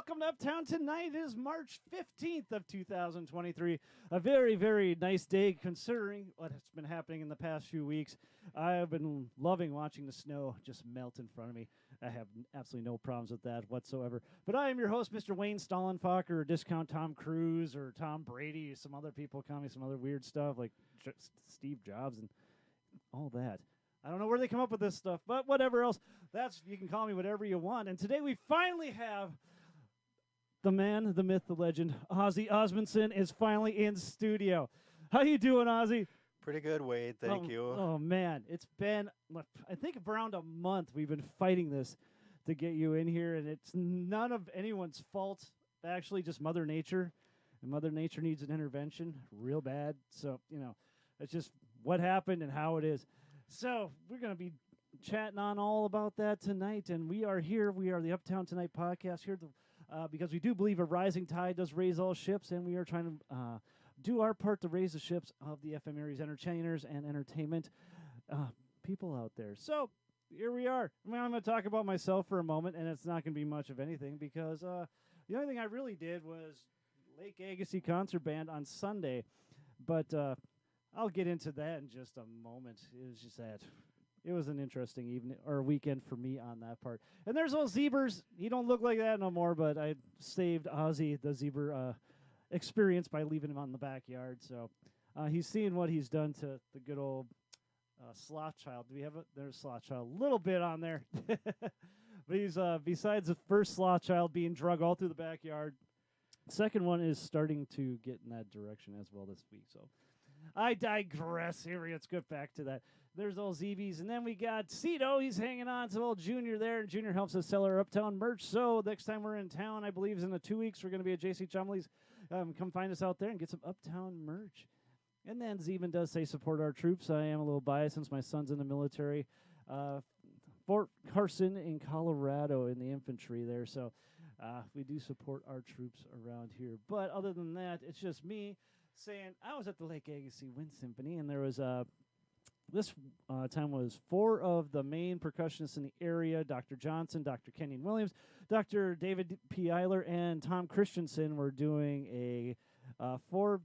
welcome to Uptown Tonight. It is March 15th of 2023. A very, very nice day considering what's been happening in the past few weeks. I've been loving watching the snow just melt in front of me. I have absolutely no problems with that whatsoever. But I am your host, Mr. Wayne Stollenfacher, or Discount Tom Cruise, or Tom Brady. Some other people call me some other weird stuff like Steve Jobs and all that. I don't know where they come up with this stuff, but whatever else. You can call me whatever you want. And today we finally have the man, the myth, the legend, Ozzy Osmundson is finally in studio. How you doing, Ozzy? Pretty good, Wade. Thank you. Oh, man. It's been, I think, around a month we've been fighting this to get you in here, and it's none of anyone's fault. Actually, just Mother Nature. And Mother Nature needs an intervention real bad. So, it's just what happened and how it is. So we're going to be chatting on all about that tonight, and we are here. We are the Uptown Tonight Podcast here because we do believe a rising tide does raise all ships, and we are trying to do our part to raise the ships of the FM area's entertainers and entertainment people out there. So here we are. I'm going to talk about myself for a moment, and it's not going to be much of anything because the only thing I really did was Lake Agassiz Concert Band on Sunday, but I'll get into that in just a moment. It was just that it was an interesting evening or weekend for me on that part. And there's old Zebras. He don't look like that no more, but I saved Ozzy the Zebra experience by leaving him on the backyard. So he's seeing what he's done to the good old Sloth Child. Do we have there's Sloth Child a little bit on there. But he's besides the first Sloth Child being drug all through the backyard, second one is starting to get in that direction as well this week. So I digress. Here, let's get back to that. There's old ZBs, and then we got Cito. He's hanging on to old Junior there, and Junior helps us sell our Uptown merch. So next time we're in town, I believe is in 2 weeks, we're going to be at JC Chumley's. Come find us out there and get some Uptown merch. And then Zeman does say support our troops. I am a little biased since my son's in the military. Fort Carson in Colorado in the infantry there. So we do support our troops around here. But other than that, it's just me saying I was at the Lake Agassiz Wind Symphony, and there was this time was 4 of the main percussionists in the area: Dr. Johnson, Dr. Kenyon Williams, Dr. David P. Eiler, and Tom Christensen were doing a 4.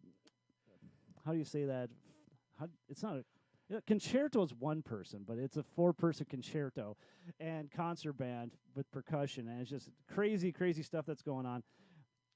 How do you say that? It's not a concerto is one person, but it's a 4-person concerto and concert band with percussion, and it's just crazy, crazy stuff that's going on.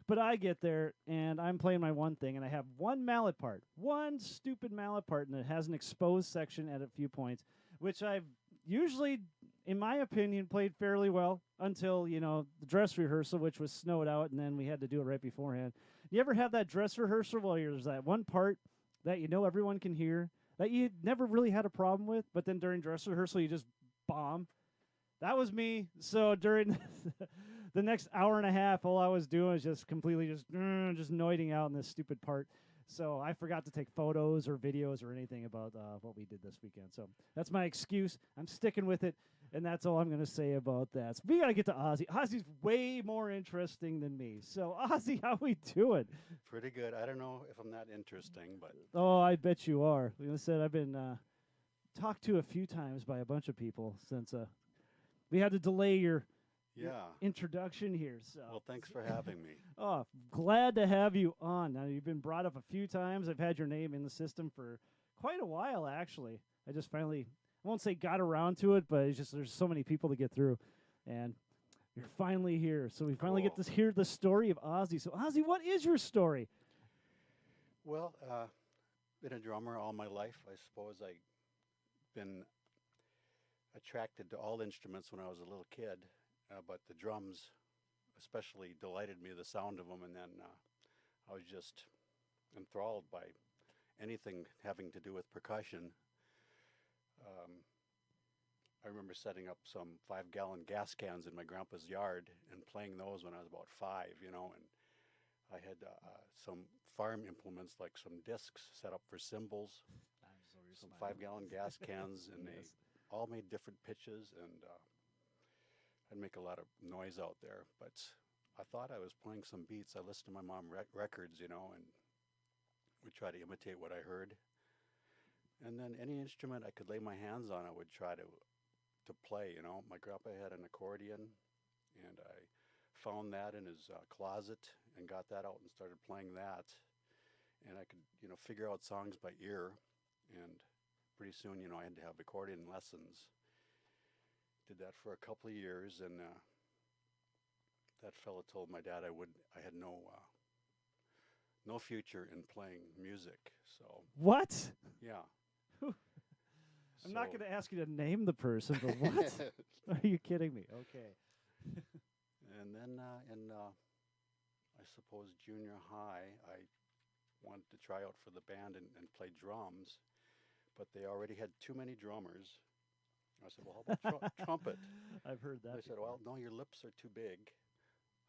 But I get there, and I'm playing my one thing, and I have one mallet part, one stupid mallet part, and it has an exposed section at a few points, which I've usually, in my opinion, played fairly well until, the dress rehearsal, which was snowed out, and then we had to do it right beforehand. You ever have that dress rehearsal where there's that one part that everyone can hear, that you never really had a problem with, but then during dress rehearsal, you just bomb? That was me. So during the next hour and a half, all I was doing was just completely just noiding out in this stupid part. So I forgot to take photos or videos or anything about what we did this weekend. So that's my excuse. I'm sticking with it, and that's all I'm going to say about that. So we got to get to Ozzy. Ozzy's way more interesting than me. So Ozzy, how we doing? Pretty good. I don't know if I'm that interesting, but oh, I bet you are. Like I said, I've been talked to a few times by a bunch of people since we had to delay your introduction here. So well, thanks for having me. Oh, glad to have you on. Now, you've been brought up a few times. I've had your name in the system for quite a while, actually. I just finally, I won't say got around to it, but it's just there's so many people to get through, and you're finally here. So we finally get to hear the story of Ozzy. So Ozzy, what is your story? Well, been a drummer all my life. I suppose I've been attracted to all instruments when I was a little kid, but the drums especially delighted me, the sound of them, and then I was just enthralled by anything having to do with percussion. I remember setting up some 5-gallon gas cans in my grandpa's yard and playing those when I was about 5, and I had some farm implements like some discs set up for cymbals, some 5-gallon gas cans, and they all made different pitches, and I'd make a lot of noise out there. But I thought I was playing some beats. I listened to my mom records, and would try to imitate what I heard. And then any instrument I could lay my hands on, I would try to play. My grandpa had an accordion, and I found that in his closet and got that out and started playing that. And I could, figure out songs by ear. And pretty soon, I had to have accordion lessons. Did that for a couple of years, and that fella told my dad I had no future in playing music. So What? yeah. I'm not going to ask you to name the person, but what? Are you kidding me? Okay. And then in I suppose junior high, I wanted to try out for the band and play drums, but they already had too many drummers. I said, well, how about trumpet? I've heard that. They said, well, no, your lips are too big.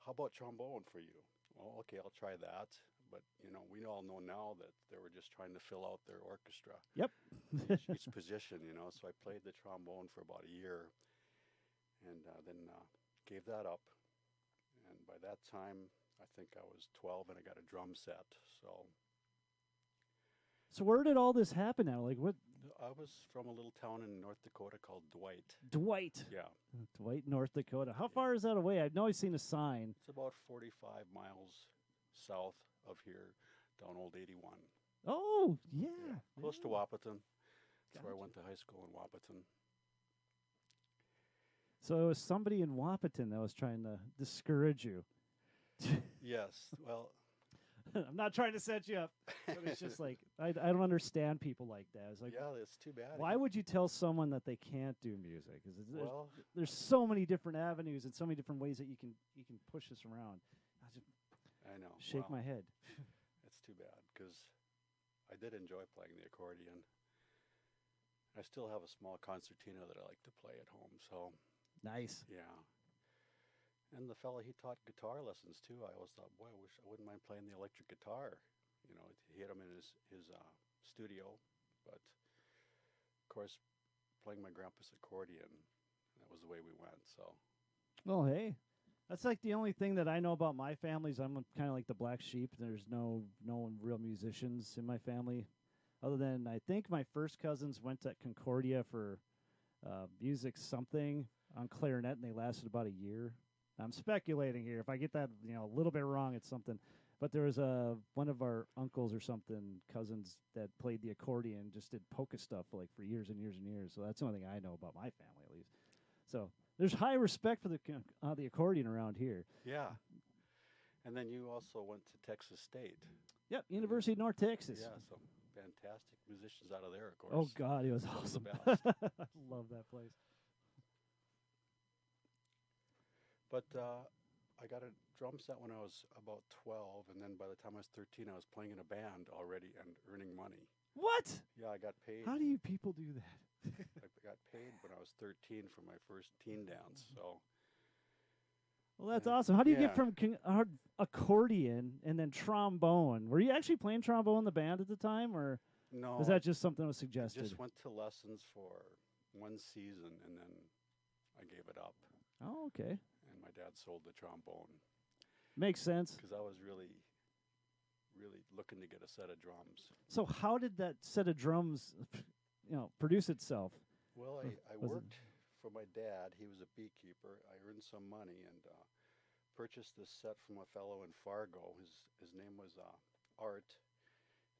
How about trombone for you? Well, okay, I'll try that. But, we all know now that they were just trying to fill out their orchestra. Yep. each position, So I played the trombone for about a year and then gave that up. And by that time, I think I was 12 and I got a drum set. So where did all this happen now? Like what? I was from a little town in North Dakota called Dwight. Dwight. Yeah. Dwight, North Dakota. How far is that away? I've always seen a sign. It's about 45 miles south of here, down Old 81. Oh, yeah. Close to Wahpeton. That's where I Gotcha. went to high school in Wahpeton. So it was somebody in Wahpeton that was trying to discourage you. Yes. Well, I'm not trying to set you up. But it's just like, I don't understand people like that. It's like, yeah, it's too bad. why would you tell someone that they can't do music? 'Cause Well, there's so many different avenues and so many different ways that you can push this around. I just I know. shake Well, my head. It's too bad because I did enjoy playing the accordion. I still have a small concertina that I like to play at home. So, Nice. yeah. And the fella, he taught guitar lessons too. I always thought, boy, I wouldn't mind playing the electric guitar. He had him in his studio. But, of course, playing my grandpa's accordion, that was the way we went. So, Well, hey, that's like the only thing that I know about my family is I'm kind of like the black sheep. There's no real musicians in my family, other than I think my first cousins went to Concordia for music something on clarinet, and they lasted about a year. I'm speculating here. If I get that a little bit wrong, it's something. But there was one of our uncles or something, cousins that played the accordion, just did polka stuff for years and years and years. So that's the only thing I know about my family, at least. So there's high respect for the accordion around here. yeah. And then you also went to Texas State. Yep, University of North Texas. Yeah, some fantastic musicians out of there, of course. Oh God, it was Some of awesome. the best. I love that place. But I got a drum set when I was about 12, and then by the time I was 13, I was playing in a band already and earning money. What? Yeah, I got paid. How do you people do that? I got paid when I was 13 for my first teen dance. So Well, that's awesome. How do you Yeah. get from accordion and then trombone? Were you actually playing trombone in the band at the time, or no, was that just something that was I suggested? just went to lessons for one season, and then I gave it up. Oh, okay. And my dad sold the trombone Makes sense. because I was really looking to get a set of drums. So how did that set of drums, produce itself? Well, I Was it- worked for my dad. He was a beekeeper. I earned some money and purchased this set from a fellow in Fargo. His name was Art,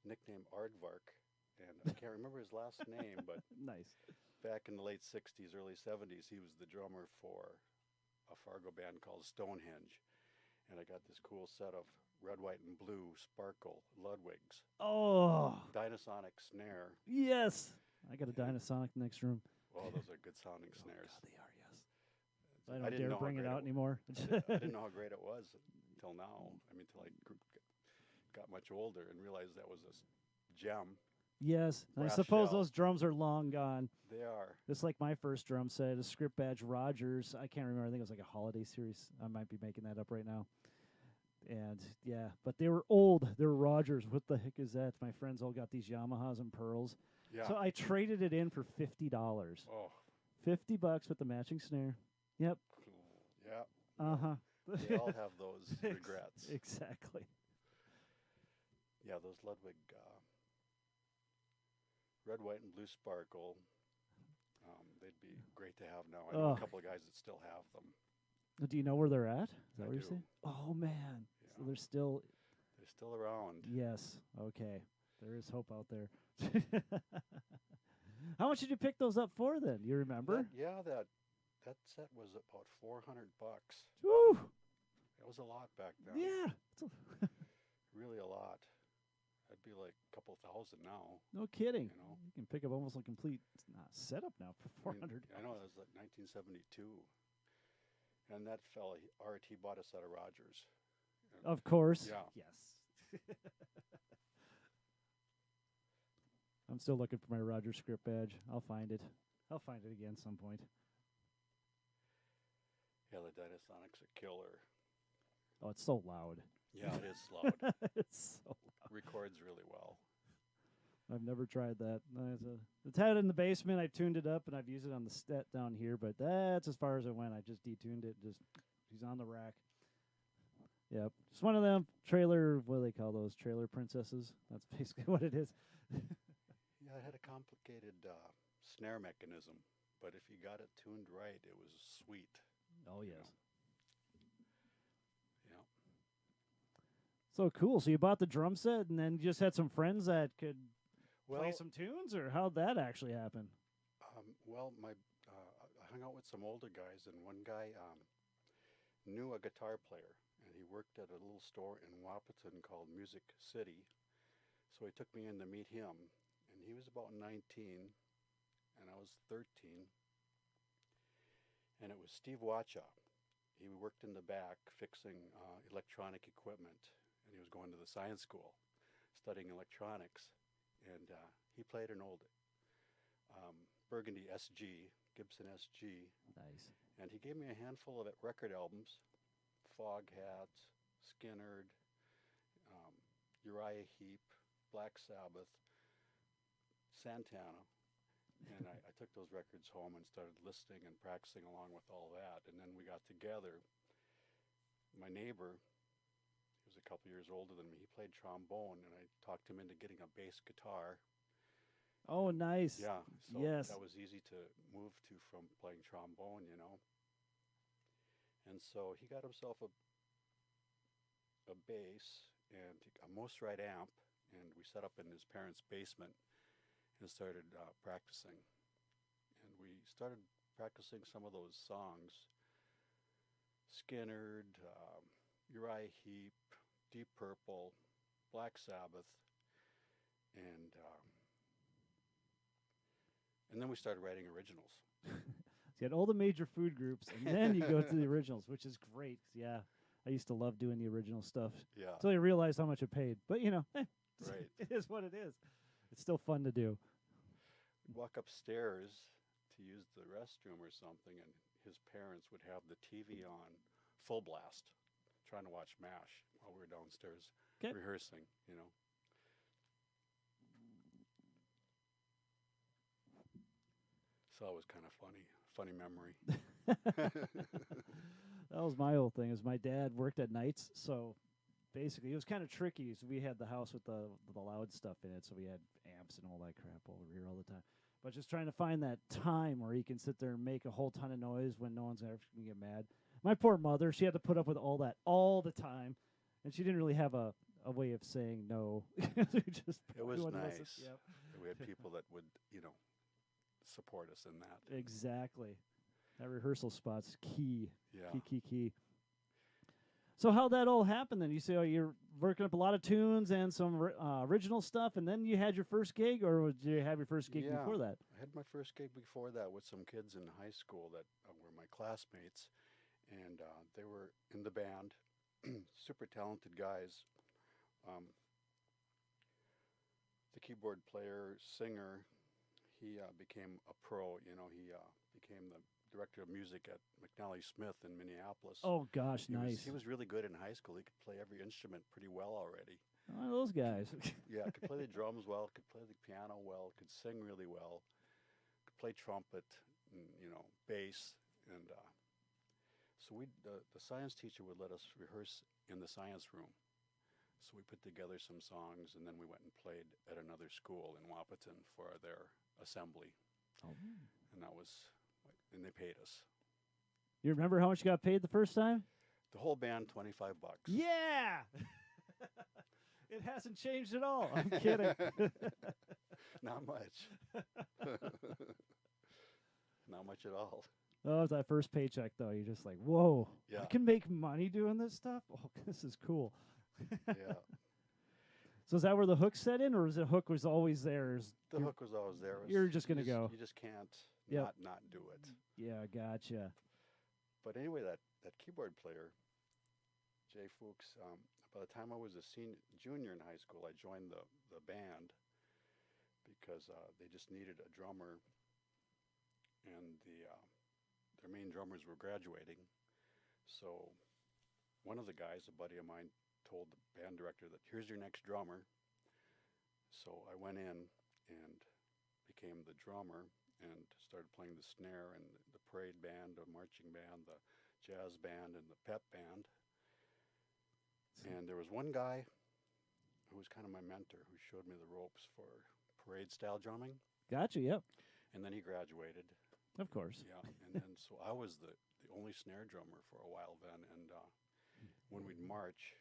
nicknamed Aardvark, and I can't remember his last name, but Nice. back in the late 60s, early 70s, he was the drummer for a Fargo band called Stonehenge. And I got this cool set of red, white, and blue sparkle Ludwigs, Oh, Dynasonic snare. yes. I got a Dynasonic next room. Oh, those are good sounding snares. God, they are, yes. So I I don't didn't dare know how bring it great out it anymore. I didn't know how great it was until now. I mean, until I got much older and realized that was a gem. Yes. And I Brass suppose shell. those drums are long gone. They are. Just like my first drum set, a Script Badge Rogers. I can't remember. I think it was like a holiday series. I might be making that up right now. And yeah, but they were old. They were Rogers. What the heck is that? My friends all got these Yamahas and Pearls. Yeah. So I traded it in for $50. Oh, $50 with the matching snare. Yep. cool. Yeah. Uh-huh. They all have those regrets. Exactly. Yeah, those Ludwig red, white, and blue sparkle. They'd be great to have now. I know Oh. a couple of guys that still have them. Do you know where they're at? Is that I what you're do. saying? Oh man, Yeah. so they're still. They're still around. Yes. Okay. There is hope out there. How much did you pick those up for then? You remember? That set was about $400. Woo! It was a lot back then. Yeah. Really a lot. That'd be like a couple thousand now. No kidding. You know? You can pick up almost a complete setup now for I mean, 400. I know it was like 1972. And that fella, he bought a set of Rogers. Of course. Yeah. Yes. I'm still looking for my Roger script badge. I'll find it. I'll find it again some point. Yeah, the Dynasonics a killer. Oh, it's so loud. Yeah, it is loud. It's so loud. Records really well. I've never tried that. It's had it in the basement. I tuned it up, and I've used it on the set down here, but that's as far as I went. I just detuned it. He's on the rack. Yep. Just one of them trailer, what do they call those? Trailer princesses. That's basically what it is. Yeah, it had a complicated snare mechanism, but if you got it tuned right, it was sweet. Oh, you yes. know. Yeah. So cool. So you bought the drum set, and then you just had some friends that could Well, play some tunes, or how'd that actually happen? I hung out with some older guys, and one guy knew a guitar player, and he worked at a little store in Wapaton called Music City. So he took me in to meet him, and he was about 19, and I was 13. And it was Steve Watcha. He worked in the back fixing electronic equipment, and he was going to the science school, studying electronics. And he played an old Burgundy SG, Gibson SG. Nice. And he gave me a handful of record albums, Foghats, Skinnerd, Uriah Heep, Black Sabbath, Santana. And I took those records home and started listening and practicing along with all that. And then we got together. My neighbor, he was a couple years older than me, he played trombone, and I talked him into getting a bass guitar. Oh, nice. Yeah, so yes. that was easy to move to from playing trombone, you know. And so he got himself a bass and a Most Right amp, and we set up in his parents' basement and started practicing. And we started practicing some of those songs, Skinnerd, Uriah Heep, Deep Purple, Black Sabbath, and then we started writing originals. So you had all the major food groups, and then you go to the originals, which is great. Yeah, I used to love doing the original stuff Yeah, until I realized how much it paid. But, right. it is what it is. It's still fun to do. We'd walk upstairs to use the restroom or something, and his parents would have the TV on full blast, trying to watch MASH while we were downstairs 'Kay. rehearsing, you know. So it was kind of funny memory. That was my whole thing. Is my dad worked at nights, so basically it was kind of tricky. So we had the house with the loud stuff in it, so we had amps and all that crap over here all the time. But just trying to find that time where he can sit there and make a whole ton of noise when no one's ever going to get mad. My poor mother, she had to put up with all that all the time, and she didn't really have a way of saying no. Just It was wouldn't nice. listen. Yep. We had people that would, support us in that. Exactly. That rehearsal spot's key. Yeah. Key. So how'd that all happen then? You say you're working up a lot of tunes and some original stuff, and then you had your first gig, or did you have your first gig before that? I had my first gig before that with some kids in high school that were my classmates, and they were in the band, super talented guys. The keyboard player, singer, he became a pro. He became the director of music at McNally Smith in Minneapolis. Oh gosh, nice. He was really good in high school. He could play every instrument pretty well already. Oh, those guys. Yeah, could play the drums well, could play the piano well, could sing really well, could play trumpet, and, bass, and so the science teacher would let us rehearse in the science room. So we put together some songs, and then we went and played at another school in Wapaton for their assembly, Oh. and they paid us. You remember how much you got paid the first time? The whole band, $25. Yeah. It hasn't changed at all. I'm kidding. Not much. Not much at all. Oh, it's that first paycheck, though. You're just like, whoa, Yeah. I can make money doing this stuff? Oh, this is cool. Yeah. So is that where the hook set in, or is the hook was always there? The hook was always there. You're just going to go. You just can't Yep. not do it. Yeah, gotcha. But anyway, that keyboard player, Jay Fuchs, by the time I was a junior in high school, I joined the band because they just needed a drummer, and their main drummers were graduating. So one of the guys, a buddy of mine, told the band director that here's your next drummer. So I went in and became the drummer and started playing the snare and the parade band, the marching band, the jazz band, and the pep band. And there was one guy who was kind of my mentor who showed me the ropes for parade style drumming. Gotcha, yep. And then he graduated. Of course. Yeah. And then so I was the only snare drummer for a while then. And when we'd march,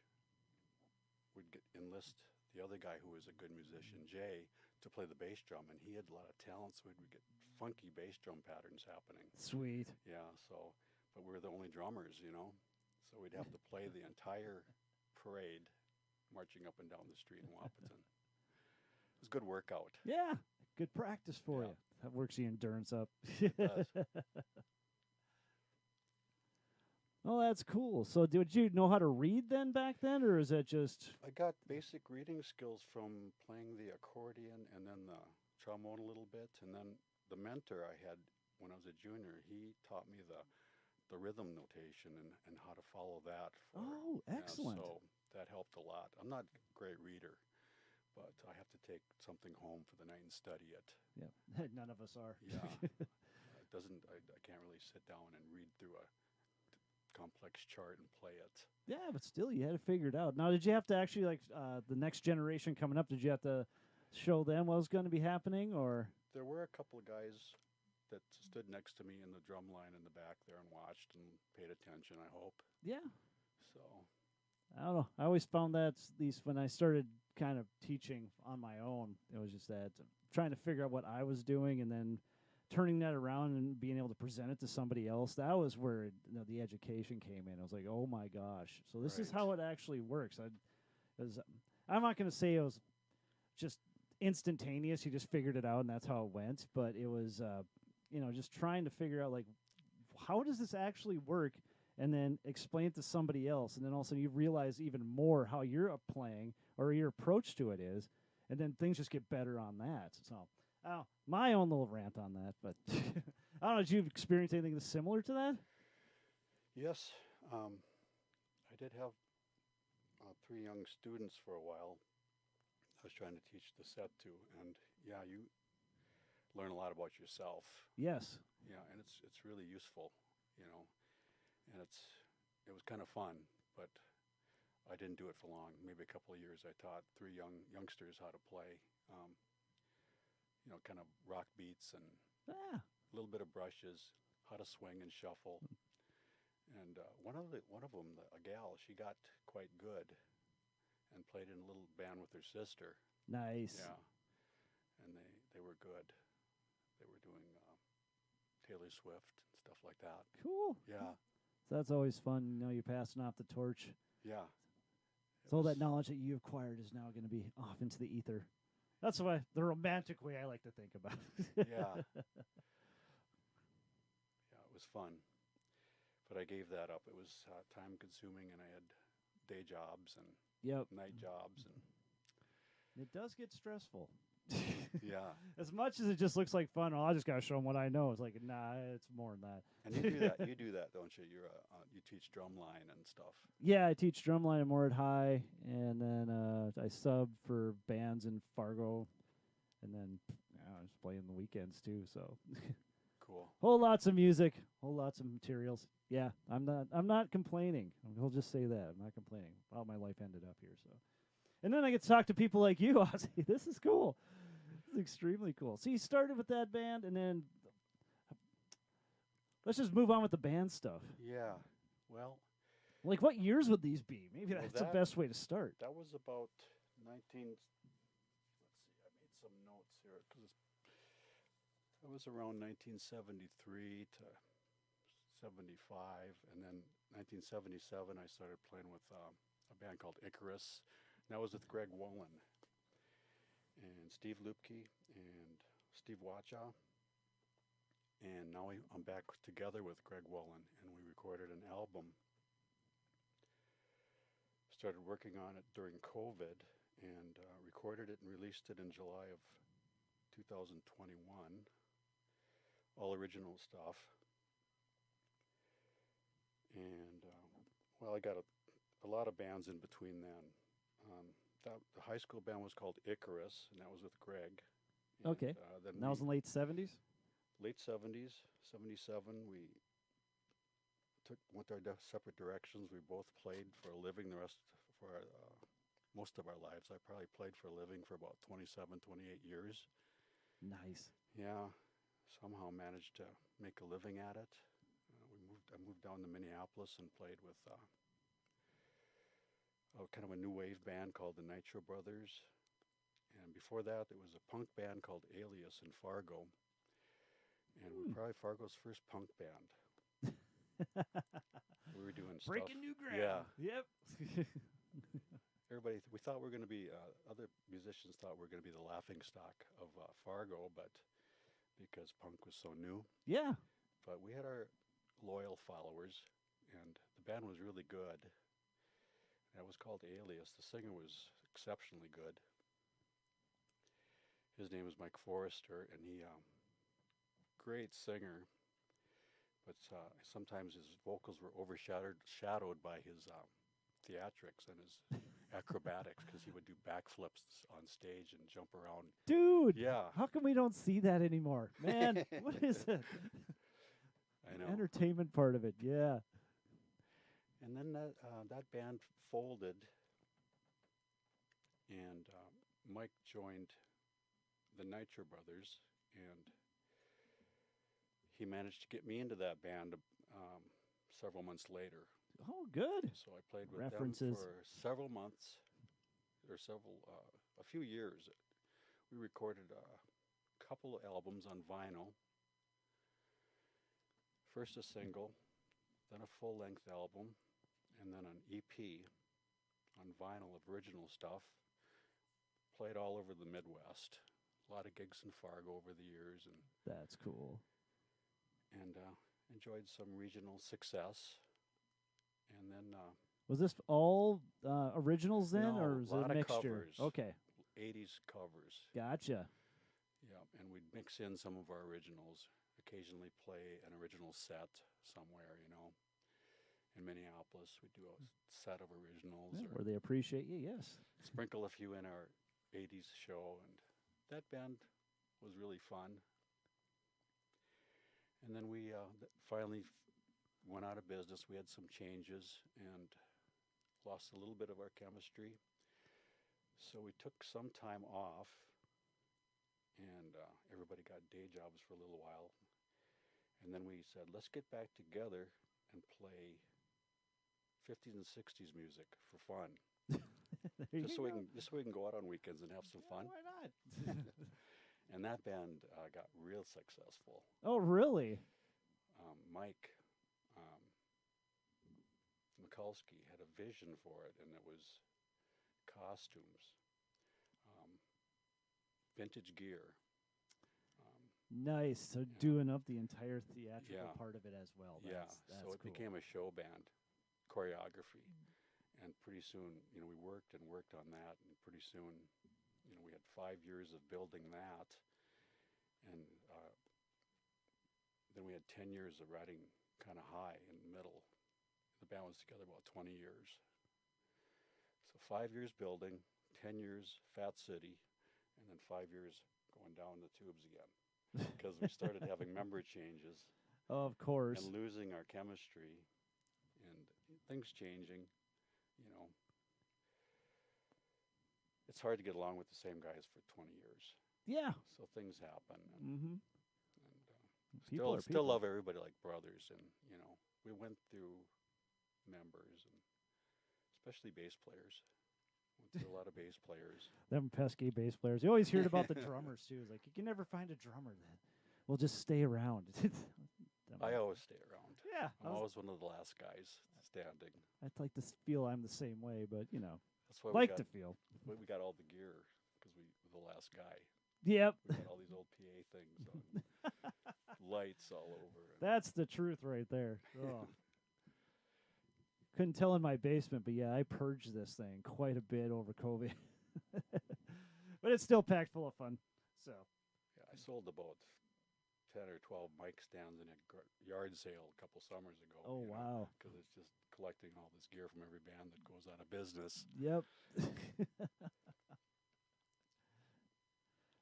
we'd enlist the other guy who was a good musician, Jay, to play the bass drum. And he had a lot of talent, so we'd get funky bass drum patterns happening. Sweet. Yeah. So, but we were the only drummers, you know. So we'd have to play the entire parade marching up and down the street in Wapaton. It was a good workout. Yeah, good practice for Yeah. you. That works the endurance up. It does. Oh, that's cool. So did you know how to read then back then, or is that just... I got basic reading skills from playing the accordion and then the trombone a little bit. And then the mentor I had when I was a junior, he taught me the rhythm notation and how to follow that. Oh, excellent. So that helped a lot. I'm not a great reader, but I have to take something home for the night and study it. Yeah, none of us are. Yeah. I can't really sit down and read through a complex chart and play it. Yeah, but still, you had to figure it out. Now, did you have to actually, like, the next generation coming up, did you have to show them what was going to be happening, or? There were a couple of guys that stood next to me in the drum line in the back there and watched and paid attention, I hope. Yeah. So, I don't know. I always found that, at least when I started kind of teaching on my own, it was just that trying to figure out what I was doing and then turning that around and being able to present it to somebody else. That was where the education came in. I was like, oh my gosh. So this is Right. how it actually works. I'm not going to say it was just instantaneous. You just figured it out and that's how it went. But it was, just trying to figure out, like, how does this actually work? And then explain it to somebody else. And then also you realize even more how you're playing or your approach to it is. And then things just get better on that. So, my own little rant on that. But I don't know, did you experience anything that's similar to that? yes, I did have 3 young students for a while I was trying to teach the set to. And, yeah, you learn a lot about yourself. Yes. Yeah, and it's really useful, you know. And it was kind of fun, but I didn't do it for long. Maybe a couple of years. I taught 3 youngsters how to play, kind of rock beats and a little bit of brushes, how to swing and shuffle. And one of them, a gal, she got quite good and played in a little band with her sister. Nice. Yeah, and they were good. They were doing Taylor Swift and stuff like that. Cool. Yeah. So that's always fun. You're passing off the torch. Yeah. So all that knowledge that you acquired is now going to be off into the ether. That's the romantic way I like to think about it. Yeah. Yeah, it was fun. But I gave that up. It was time consuming, and I had day jobs and Yep. night jobs. And It does get stressful. yeah. As much as it just looks like fun, I just got to show them what I know. It's like, nah, it's more than that. And you do that. You do that, don't you? You teach drumline and stuff. Yeah, I teach drumline at Moorhead High, and then I sub for bands in Fargo, and then I was playing the weekends too. So Cool. whole lots of music, whole lots of materials. Yeah, I'm not complaining. I'll just say that I'm not complaining. How my life ended up here. So, and then I get to talk to people like you, Ozzy. This is cool. This is extremely cool. So you started with that band, and then Let's just move on with the band stuff. Yeah. Well, Like, what years would these be? Maybe Well, that's the that- best way to start. that was about 19. Let's see. I made some notes here because that was around 1973 to 75, and then 1977 I started playing with a band called Icarus. And that was with Greg Wolin and Steve Lupke and Steve Wacha. And now I'm back together with Greg Wolin, and we recorded an album. Started working on it during COVID, and recorded it and released it in July of 2021. All original stuff. And well, I got a lot of bands in between then. The high school band was called Icarus, and that was with Greg. And, Okay. Then And that was in the late 70s? late 70s, 77. We went our separate directions. We both played for a living most of our lives. I probably played for a living for about 27, 28 years. Nice. Yeah, somehow managed to make a living at it. I moved down to Minneapolis and played with kind of a new wave band called the Nitro Brothers. And before that, there was a punk band called Alias in Fargo. And we were probably Fargo's first punk band. We were doing Breaking stuff. new ground. Yeah. Yep. Everybody, we thought we were going to be, other musicians thought we were going to be the laughing stock of Fargo, but because punk was so new. Yeah. But we had our loyal followers, and the band was really good. That was called Alias. The singer was exceptionally good. His name was Mike Forrester, and he, great singer, but sometimes his vocals were overshadowed by his theatrics and his acrobatics, because he would do backflips on stage and jump around. Dude. Yeah. How come we don't see that anymore? Man, what is it? I know. Entertainment part of it, yeah. And then that band folded, and Mike joined the Nitro Brothers, and he managed to get me into that band several months later. Oh, good. So I played with References. them for several months, or a few years. We recorded a couple of albums on vinyl. First a single, then a full-length album, and then an EP on vinyl of original stuff. Played all over the Midwest. A lot of gigs in Fargo over the years, and That's cool. Enjoyed some regional success. And then Was this all originals then, No, or was it lot a of mixture? covers. Okay, 80s covers. gotcha. Yeah, and we'd mix in some of our originals. Occasionally play an original set somewhere, in Minneapolis. We'd do a set of originals, Yeah, or where they appreciate you, yes. sprinkle a few in our 80s show, and that band was really fun. And then we finally went out of business. We had some changes and lost a little bit of our chemistry. So we took some time off, and everybody got day jobs for a little while. And then we said, let's get back together and play 50s and 60s music for fun. There Just you so we go. can go out on weekends and have some Yeah, fun. why not? And that band got real successful. Oh, really? Mike Mikulski had a vision for it, and it was costumes, vintage gear. Nice. So Yeah. doing up the entire theatrical Yeah. part of it as well. Yeah, That's so it cool. became a show band, choreography. And pretty soon, we worked and worked on that, and pretty soon, we had 5 years of building that, and then we had 10 years of riding kind of high in the middle. The band was together about 20 years. So 5 years building, 10 years Fat City, and then 5 years going down the tubes again, because we started having member changes Of course. and losing our chemistry and things changing. It's hard to get along with the same guys for 20 years. Yeah. So things happen. Mm-hmm. And People are Still people. love everybody like brothers, and we went through members, and especially bass players. Went through a lot of bass players. Them pesky bass players. You always heard about the drummers too. It's like you can never find a drummer that will just stay around. I always stay around. Yeah, I'm always one of the last guys standing. I'd like to feel I'm the same way, but That's why like to feel. we got all the gear because we were the last guy. Yep, We got all these old PA things on, lights all over. that's the truth right there. Oh. Couldn't tell in my basement, but yeah, I purged this thing quite a bit over COVID. But it's still packed full of fun. So Yeah, I sold about 10 or 12 mic stands in a yard sale a couple summers ago. Oh, wow. Because it's just collecting all this gear from every band that goes out of business. yep.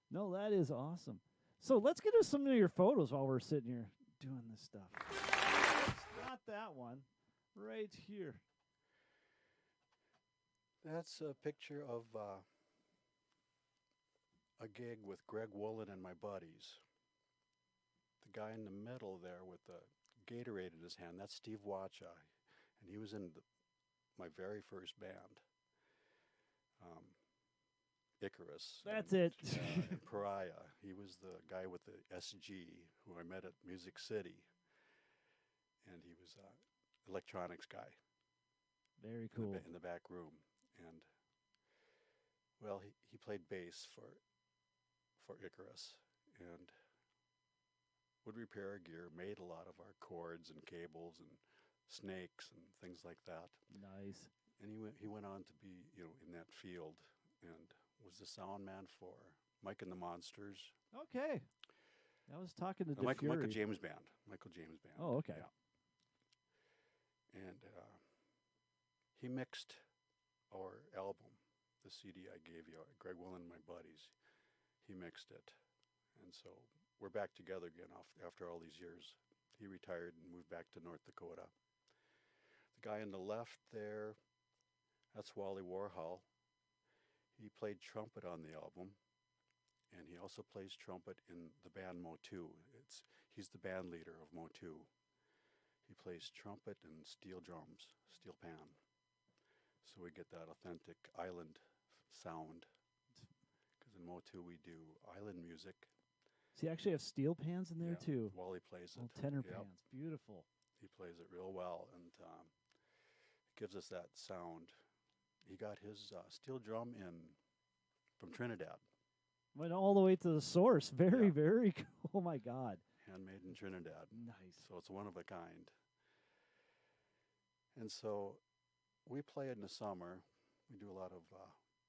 No, that is awesome. So let's get to some of your photos while we're sitting here doing this stuff. Not that one. Right here. That's a picture of a gig with Greg Woolen and my buddies. The guy in the middle there with the Gatorade in his hand, that's Steve Wacha. And he was in my very first band, Icarus. That's and, it. and Pariah. He was the guy with the SG who I met at Music City. And he was electronics guy. Very cool. In the back room. And, well, he played bass for Icarus and would repair our gear, made a lot of our cords and cables and snakes and things like that. Nice. And he went on to be, in that field and was the sound man for Mike and the Monsters. Okay. I was talking to Michael James Band. Michael James Band. Oh, okay. Yeah. And he mixed our album, the CD I gave you, Greg Woolen and my buddies. He mixed it. And so we're back together again after all these years. He retired and moved back to North Dakota. The guy on the left there, that's Wally Warhol. He played trumpet on the album, and he also plays trumpet in the band Motu. He's the band leader of Motu. He plays trumpet and steel drums, steel pan. So we get that authentic island sound. Because in Motu we do island music. So you actually have steel pans in there too. Wally plays it. Tenor pans. Beautiful. He plays it real well, and gives us that sound. He got his steel drum from Trinidad. Went all the way to the source. Very, very cool. Oh my God. Handmade in Trinidad. Nice. So it's one of a kind. And so we play it in the summer. We do a lot of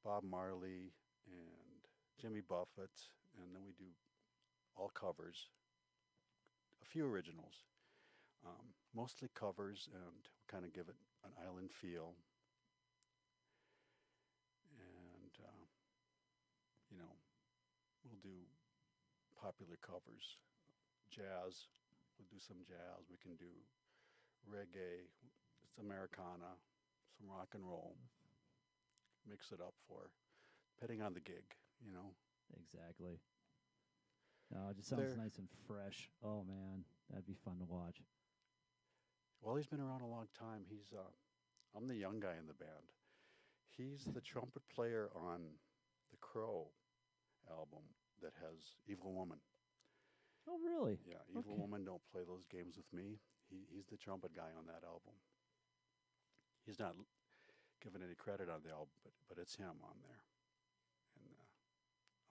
Bob Marley and Jimmy Buffett, and then we do all covers, a few originals, mostly covers, and kind of give it an island feel. And, we'll do popular covers, jazz, we'll do some jazz, we can do reggae, it's Americana, some rock and roll, mix it up depending on the gig, Exactly. No, it just sounds nice and fresh. Oh man, that'd be fun to watch. Well, he's been around a long time. I'm the young guy in the band. He's the trumpet player on the Crow album that has Evil Woman. Oh really? Yeah, Evil Woman, Don't Play Those Games With Me. He's the trumpet guy on that album. He's not given any credit on the album, but it's him on there, and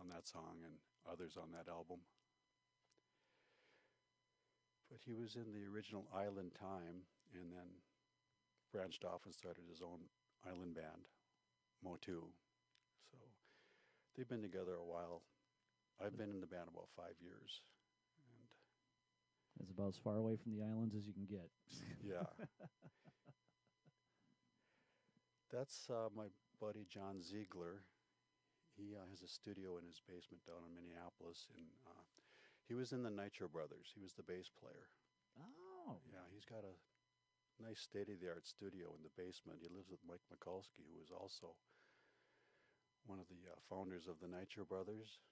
on that song and others on that album. But he was in the original Island Time, and then branched off and started his own island band, Motu. So they've been together a while. I've been in the band about 5 years. And it's about as far away from the islands as you can get. Yeah. That's my buddy John Ziegler. He has a studio in his basement down in Minneapolis, and he was in the Nitro Brothers. He was the bass player. Oh. Yeah, he's got a nice state-of-the-art studio in the basement. He lives with Mike Mikulski, who is also one of the founders of the Nitro Brothers,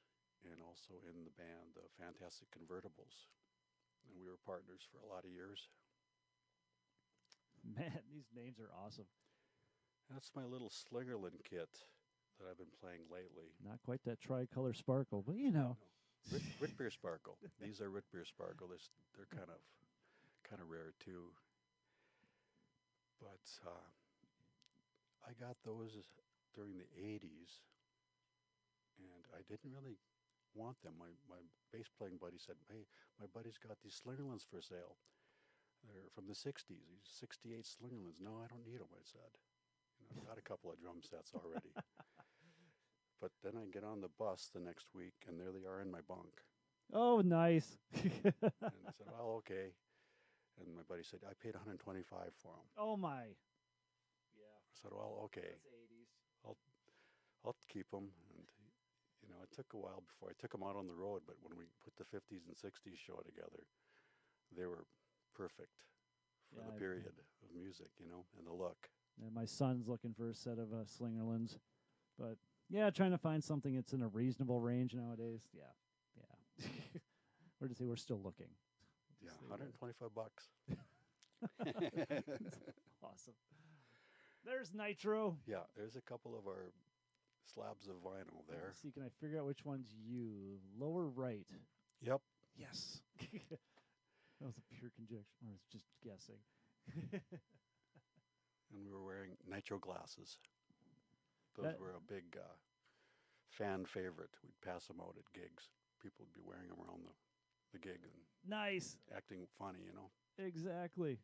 and also in the band, the Fantastic Convertibles. and we were partners for a lot of years. Man, these names are awesome. That's my little Slingerland kit that I've been playing lately. Not quite that tricolor sparkle, but you know. No. Root beer sparkle. These are root beer sparkle. They're kind of rare too. But I got those during the 80s, and I didn't really want them. My bass playing buddy said, "Hey, my buddy's got these Slingerlands for sale. They're from the 60s. These 68 Slingerlands." "No, I don't need them," I said. I've got a couple of drum sets already. But then I get on the bus the next week, and there they are in my bunk. Oh, nice. And I said, "Well, okay." And my buddy said, "I paid $125 for them." Oh, my. Yeah. I said, "Well, okay. That's 80s. I'll keep them." And, it took a while before I took them out on the road, but when we put the 50s and 60s show together, they were perfect for the period of music, and the look. And my son's looking for a set of Slingerlands. But, yeah, trying to find something that's in a reasonable range nowadays. Yeah. We're still looking. Yeah, $125. Awesome. There's Nitro. Yeah, there's a couple of our slabs of vinyl there. Let's see, can I figure out which one's you? Lower right. Yep. Yes. That was a pure conjecture. I was just guessing. And we were wearing Nitro glasses. Those were a big fan favorite. We'd pass them out at gigs. People would be wearing them around the gig and nice. Acting funny, Exactly.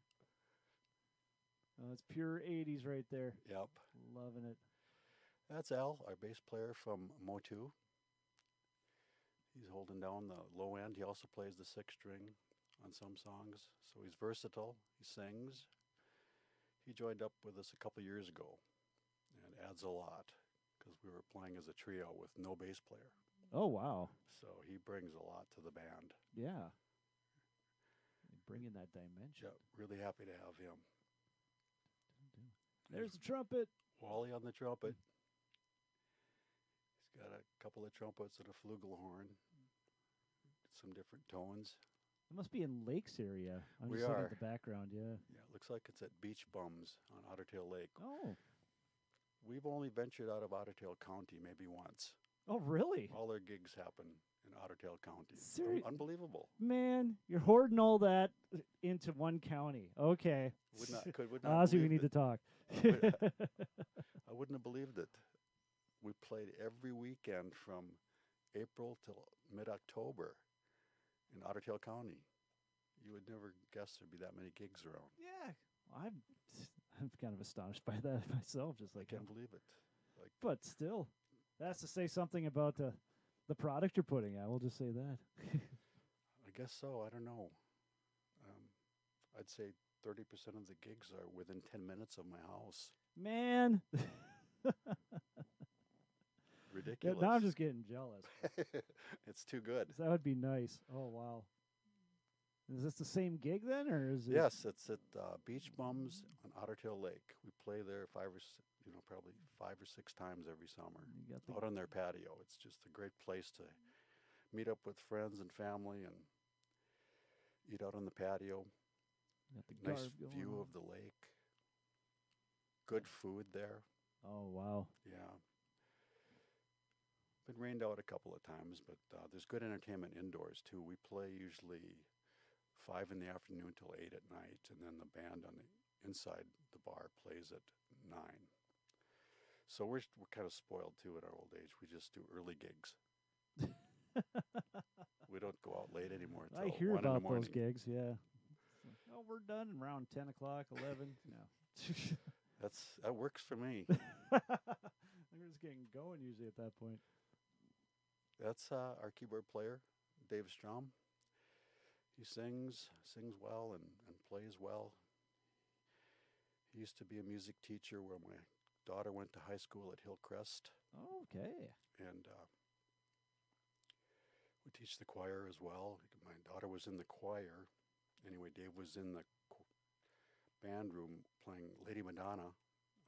Oh, it's pure 80s right there. Yep. Loving it. That's Al, our bass player from Motu. He's holding down the low end. He also plays the 6-string on some songs. So he's versatile. He sings. He joined up with us a couple years ago and adds a lot because we were playing as a trio with no bass player. Oh, wow. So he brings a lot to the band. Yeah. Bring in that dimension. Yeah, really happy to have him. There's the trumpet. Wally on the trumpet. He's got a couple of trumpets and a flugelhorn. Some different tones. It must be in Lakes area. I'm just looking at the background, yeah. Yeah, it looks like it's at Beach Bums on Ottertail Lake. Oh. We've only ventured out of Ottertail County maybe once. Oh, really? All our gigs happen in Ottertail County. Unbelievable. Man, you're hoarding all that into one county. Okay. Would not Ozzy, we need to talk. I wouldn't have believed it. We played every weekend from April till mid-October in Ottertail County. You would never guess there'd be that many gigs around. Yeah. I'm kind of astonished by that myself. Just like I can't believe it. But still, that's to say something about the product you're putting out. We'll just say that. I guess so. I don't know. I'd say 30% of the gigs are within 10 minutes of my house. Man. Ridiculous. Yeah, now I'm just getting jealous. It's too good. That would be nice. Oh, wow. Is this the same gig then, or is it? Yes, it's at Beach Bums on Ottertail Lake. We play there probably 5 or 6 times every summer out on their patio. It's just a great place to meet up with friends and family and eat out on the patio. Nice view of the lake. Good food there. Oh, wow. Yeah. Been rained out a couple of times, but there's good entertainment indoors, too. We play usually 5 in the afternoon till 8 at night, and then the band on the inside the bar plays at 9. So we're kind of spoiled, too, at our old age. We just do early gigs. We don't go out late anymore. I hear about those gigs, yeah. Oh, we're done around 10 o'clock, 11. No. That works for me. We're just getting going usually at that point. That's our keyboard player, Dave Strom. He sings well and plays well. He used to be a music teacher where my daughter went to high school at Hillcrest. Okay. And we teach the choir as well. My daughter was in the choir. Anyway, Dave was in the band room playing Lady Madonna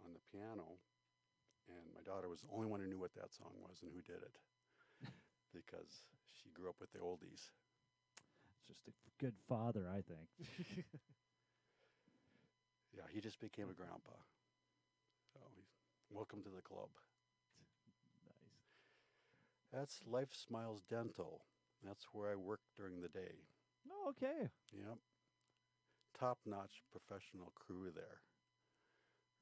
on the piano. And my daughter was the only one who knew what that song was and who did it. Because she grew up with the oldies. just a good father, I think. Yeah, he just became a grandpa. So welcome to the club. Nice. That's Life Smiles Dental. That's where I work during the day. Oh, okay. Yep. Top-notch professional crew there.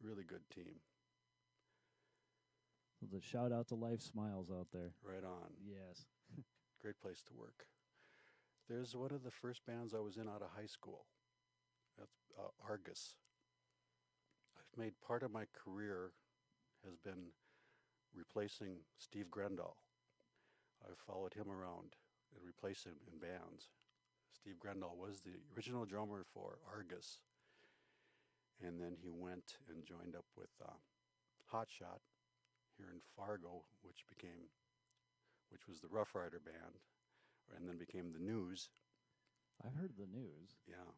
Really good team. So the shout out to Life Smiles out there. Right on. Yes. Great place to work. There's one of the first bands I was in out of high school. That's Argus. I've made part of my career has been replacing Steve Grendall. I've followed him around and replaced him in bands. Steve Grendall was the original drummer for Argus. And then he went and joined up with Hot Shot here in Fargo, which was the Rough Rider band, and then became the News. I've heard the news. Yeah,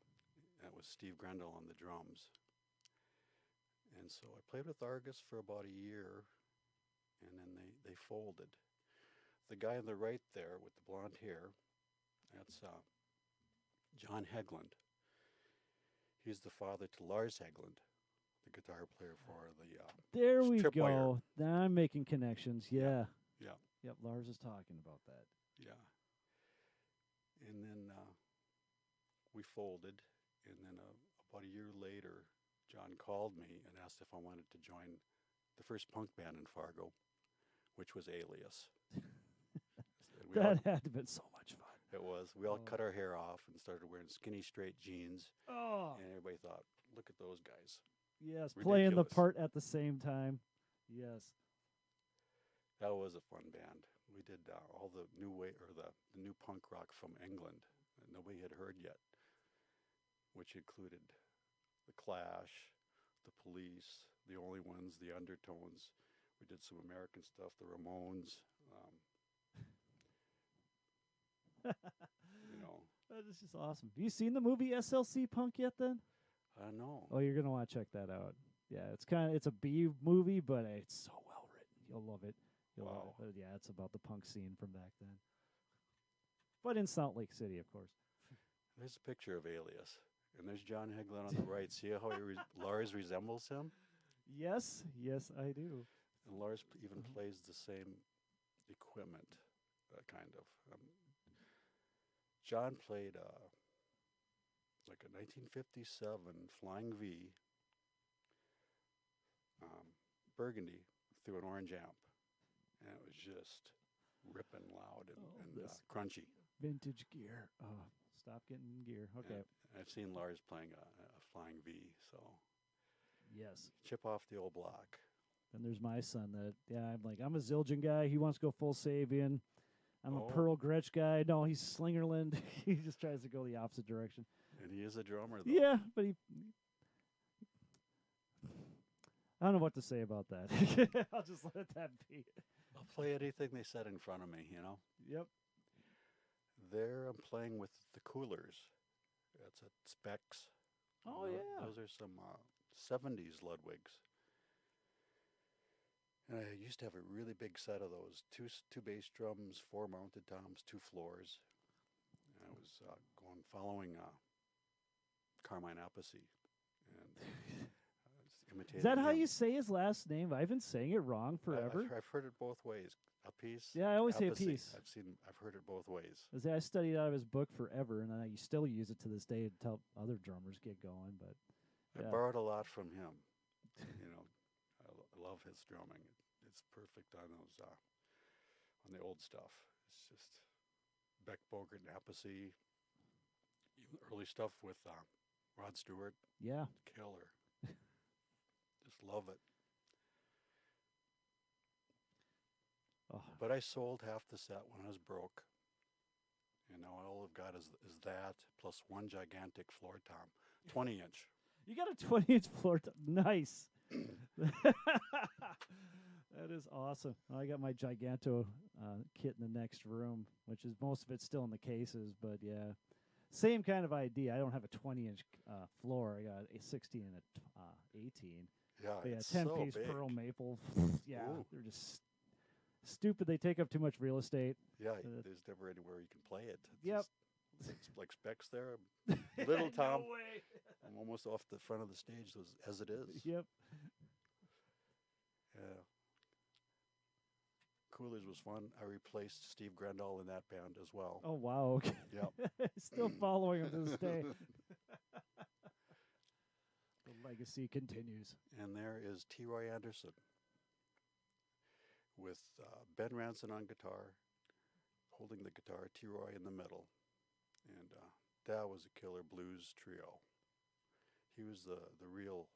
that was Steve Grendall on the drums. And so I played with Argus for about a year, and then they folded. The guy on the right there with the blonde hair, that's John Hegland. He's the father to Lars Hegland, the guitar player for the There we Tripwire. go. Now I'm making connections. Yeah. Yeah. Yep, Lars is talking about that. Yeah. And then we folded, and then about a year later, John called me and asked if I wanted to join the first punk band in Fargo, which was Alias. That had to have been so much fun. It was. We all cut our hair off and started wearing skinny, straight jeans. Oh. And everybody thought, look at those guys. Yes, playing the Ridiculous. part at the same time. Yes. That was a fun band. We did all the new new punk rock from England that nobody had heard yet, which included the Clash, the Police, the Only Ones, the Undertones. We did some American stuff, the Ramones. You know, That is just awesome. Have you seen the movie SLC Punk yet? Then? I know. Oh, you're gonna want to check that out. Yeah, it's a B movie, but it's so well written. You'll love it. You'll love Wow. it. But yeah, it's about the punk scene from back then. But in Salt Lake City, of course. There's a picture of Alias, and there's John Hegland on the right. See how Lars resembles him? Yes, I do. And Lars even plays the same equipment, kind of. John played like a 1957 Flying V Burgundy through an orange amp, and it was just ripping loud and this crunchy. vintage gear. Oh, stop getting in gear. Okay. And I've seen Lars playing a Flying V, so Yes. chip off the old block. And there's my son I'm a Zildjian guy. He wants to go full Sabian. I'm Oh. a Pearl Gretsch guy. No, he's Slingerland. He just tries to go the opposite direction. And he is a drummer, though. Yeah, but I don't know what to say about that. I'll just let that be. I'll play anything they set in front of me, you know. Yep. There I'm playing with the Coolers. That's at Specs. Oh, yeah. Those are some 70s Ludwigs. And I used to have a really big set of those. Two bass drums, 4 mounted toms, 2 floors. And I was following Carmine Appice. And imitating Is that how him. you say his last name? I've been saying it wrong forever. I've heard it both ways. Appice. Yeah, I always say Appice. Appice. I've heard it both ways. I studied out of his book forever, and I still use it to this day to help other drummers get going. But I yeah. borrowed a lot from him. You know, I love his drumming. It's perfect on those on the old stuff. It's just Beck, Bogert, and Appice. Even early stuff with Rod Stewart. Yeah. Killer. Just love it. Oh. But I sold half the set when I was broke. And now all I've got is that plus one gigantic floor tom, 20-inch. You got a 20-inch floor. Nice. That is awesome. I got my Giganto kit in the next room, which is most of it's still in the cases. But yeah, same kind of idea. I don't have a 20-inch floor. I got a 16 and a 18. Yeah, But yeah, it's 10-piece so big. pearl maple. Yeah, Ooh. they're just stupid. They take up too much real estate. Yeah, there's never anywhere you can play it. It's Yep. just like Specs there. Little Tom. No way. I'm almost off the front of the stage as it is. Yep. Yeah. Coolers was fun. I replaced Steve Grandal in that band as well. Oh, wow. Okay. Yep. Still following him to this day. The legacy continues. And there is T. Roy Anderson with Ben Ranson on guitar, holding the guitar, T. Roy in the middle. And that was a killer blues trio. He was the real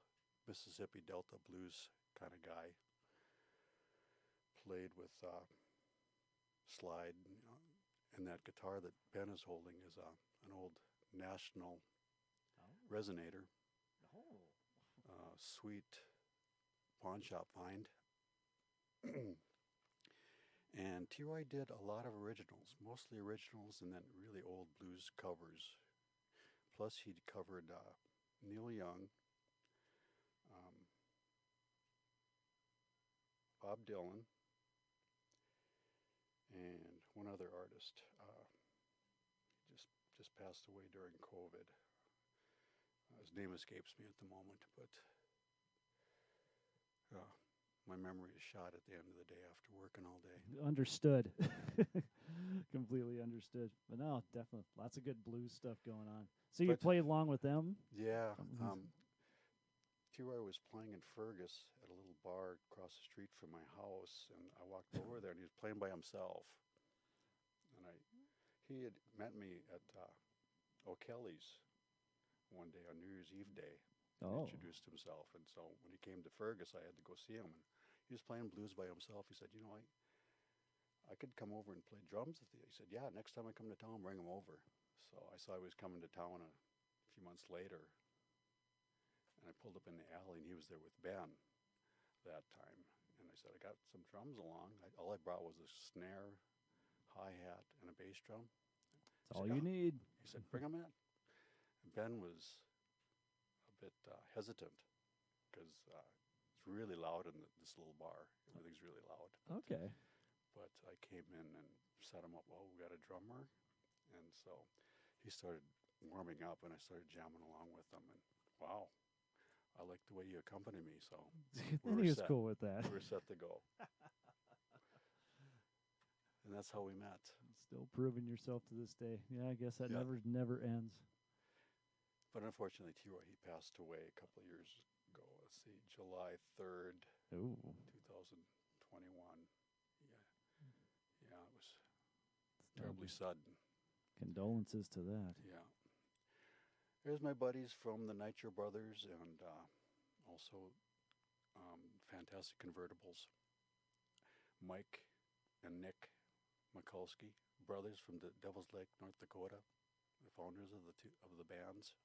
Mississippi Delta blues kind of guy. Played with slide, and that guitar that Ben is holding is an old National resonator. Sweet pawn shop find. And T. Roy did a lot of originals, mostly originals, and then really old blues covers. Plus, he'd covered Neil Young, Bob Dylan, and one other artist. Just passed away during COVID. His name escapes me at the moment, but my memory is shot at the end of the day after working all day. Understood. Completely understood. But no, definitely lots of good blues stuff going on. So you played along with them? Yeah. T. Roy was playing in Fergus at a little bar across the street from my house, and I walked over there, and he was playing by himself. And he had met me at O'Kelly's one day on New Year's Eve day. Oh. He introduced himself, and so when he came to Fergus, I had to go see him, and he was playing blues by himself. He said, "You know, I could come over and play drums with you." He said, "Yeah, next time I come to town, bring him over." So I saw he was coming to town a few months later, and I pulled up in the alley, and he was there with Ben that time. And I said, "I got some drums along." All I brought was a snare, hi-hat, and a bass drum. That's all you need. He said, "Bring them in." And Ben was a bit hesitant because it's really loud in this little bar. Everything's really loud. Okay. But I came in and set him up. "Well, we got a drummer." And so he started warming up, and I started jamming along with him. And wow, I like the way you accompany me. So And he was cool with that. we were set to go. And that's how we met. Still proving yourself to this day. Yeah, I guess that Yeah. never ends. But unfortunately, T. Roy, he passed away a couple of years ago. Let's see, July 3rd, Ooh. 2021. Yeah, it was terribly sudden. Condolences to that. Yeah. There's my buddies from the Nitro Brothers and also Fantastic Convertibles. Mike and Nick Mikulski, brothers from the Devil's Lake, North Dakota, the founders of the bands,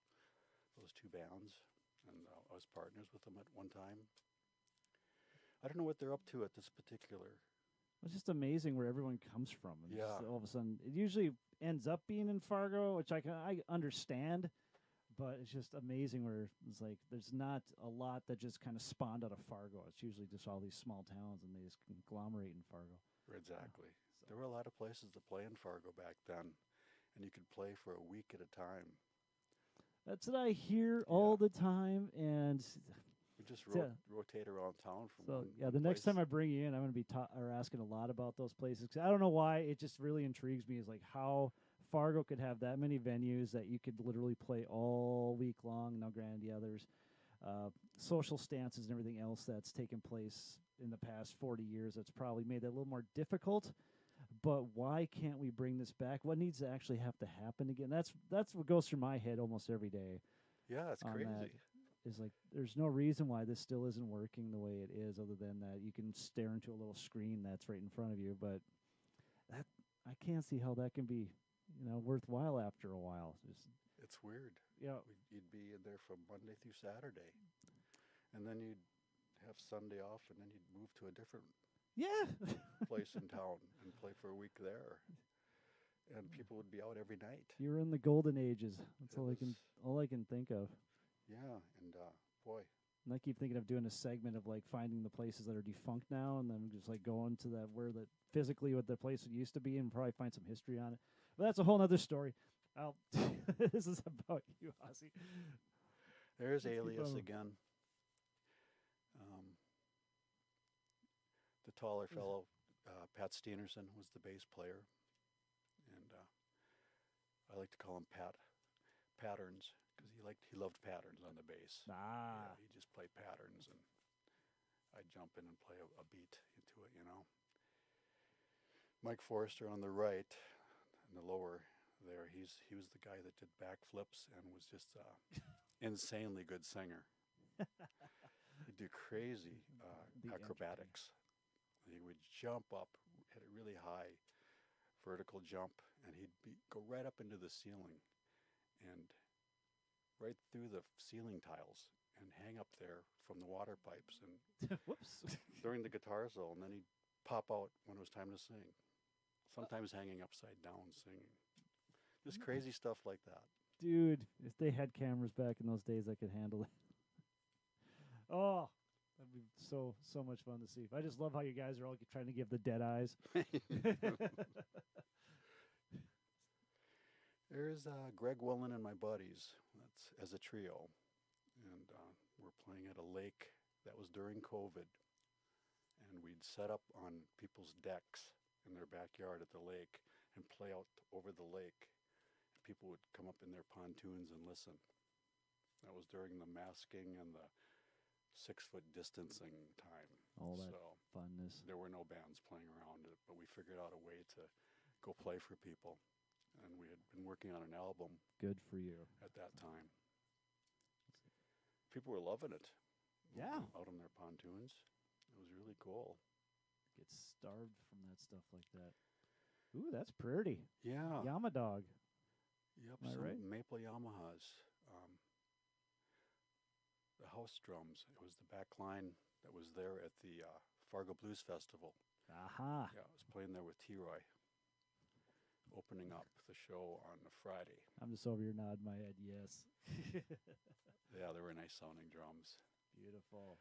those two bands, and I was partners with them at one time. I don't know what they're up to at this particular. It's just amazing where everyone comes from. And Yeah. just all of a sudden, it usually ends up being in Fargo, which I understand, but it's just amazing where it's like there's not a lot that just kind of spawned out of Fargo. It's usually just all these small towns, and they just conglomerate in Fargo. Exactly. So. There were a lot of places to play in Fargo back then, and you could play for a week at a time. That's what I hear all the time, and We just rotate around town from so one the next place. time I bring you in, I'm going to be asking a lot about those places. 'Cause I don't know why it just really intrigues me. Is like how Fargo could have that many venues that you could literally play all week long. Now, granted, there's social stances and everything else that's taken place in the past 40 years that's probably made that a little more difficult. But why can't we bring this back? What needs to actually have to happen again? That's what goes through my head almost every day. Yeah, it's on crazy. that. Is like there's no reason why this still isn't working the way it is, other than that you can stare into a little screen that's right in front of you. But that I can't see how that can be, worthwhile after a while. It's weird. Yeah. You'd be in there from Monday through Saturday, and then you'd have Sunday off, and then you'd move to a different place in town and play for a week there. And people would be out every night. You're in the golden ages. That's all I can think of. Yeah, and boy. And I keep thinking of doing a segment of like finding the places that are defunct now, and then just like going to that where physically what the place used to be, and probably find some history on it. But that's a whole other story. I'll this is about you, Ozzy. There's Let's keep Alias going. again. The taller fellow, Pat Steenerson, was the bass player, and I like to call him Patterns because he loved patterns on the bass. Ah, Yeah, he just played patterns, and I'd jump in and play a beat into it. Mike Forrester on the right, in the lower there, he was the guy that did backflips and was just insanely good singer. He'd do crazy The acrobatics. He would jump up, hit a really high vertical jump, and go right up into the ceiling and right through the ceiling tiles and hang up there from the water pipes and whoops. during the guitar solo, and then he'd pop out when it was time to sing. Sometimes hanging upside down singing. Just crazy stuff like that. Dude, if they had cameras back in those days, I could handle it. Oh, that'd be so much fun to see. I just love how you guys are all trying to give the dead eyes. There's Greg Willen and my buddies. That's as a trio, and we're playing at a lake that was during COVID, and we'd set up on people's decks in their backyard at the lake and play out over the lake. People would come up in their pontoons and listen. That was during the masking and the 6-foot distancing time. All that so funness. there were no bands playing around it, but we figured out a way to go play for people. And we had been working on an album Good for you. at that time. People were loving it. Yeah. Out on their pontoons. It was really cool. Get starved from that stuff like that. Ooh, that's pretty. Yeah. Yama dog. Yep. Am I Some right? maple Yamahas. The house drums. It was the back line that was there at the Fargo Blues Festival. Aha. Yeah, I was playing there with T-Roy. Opening up the show on a Friday. I'm just over here nodding my head. Yes. Yeah, they were nice sounding drums. Beautiful.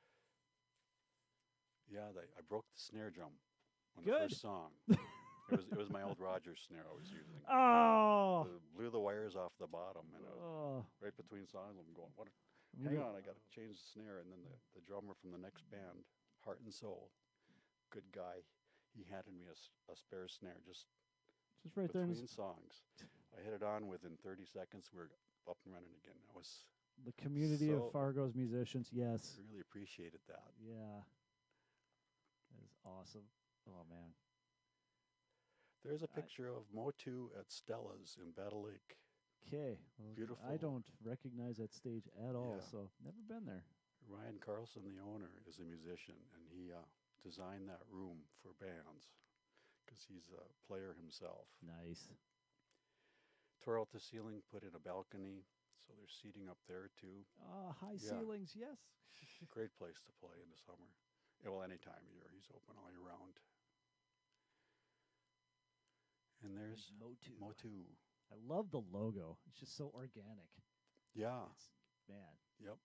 Yeah, I broke the snare drum on Good. the first song. It was my old Rogers snare I was using. Oh. Blew the wires off the bottom, and Oh. right between songs, I'm going, "What? We Hang go- on, I got to change the snare." And then the drummer from the next band, Heart and Soul, good guy, he handed me a spare snare just right there. between songs. I hit it on within 30 seconds. We were up and running again. I was The community So- of Fargo's musicians. Yes. really appreciated that. Yeah. That is awesome. Oh, man. There's a picture of Motu at Stella's in Battle Lake. Okay. Beautiful. I don't recognize that stage at all, Yeah. so never been there. Ryan Carlson, the owner, is a musician, and he designed that room for bands because he's a player himself. Nice. Tore out the ceiling, put in a balcony, so there's seating up there too. High Yeah. ceilings, yes. Great place to play in the summer. Yeah, well, any time of year. He's open all year round. And there's Motu. Motu. I love the logo. It's just so organic. Yeah. Man. Yep.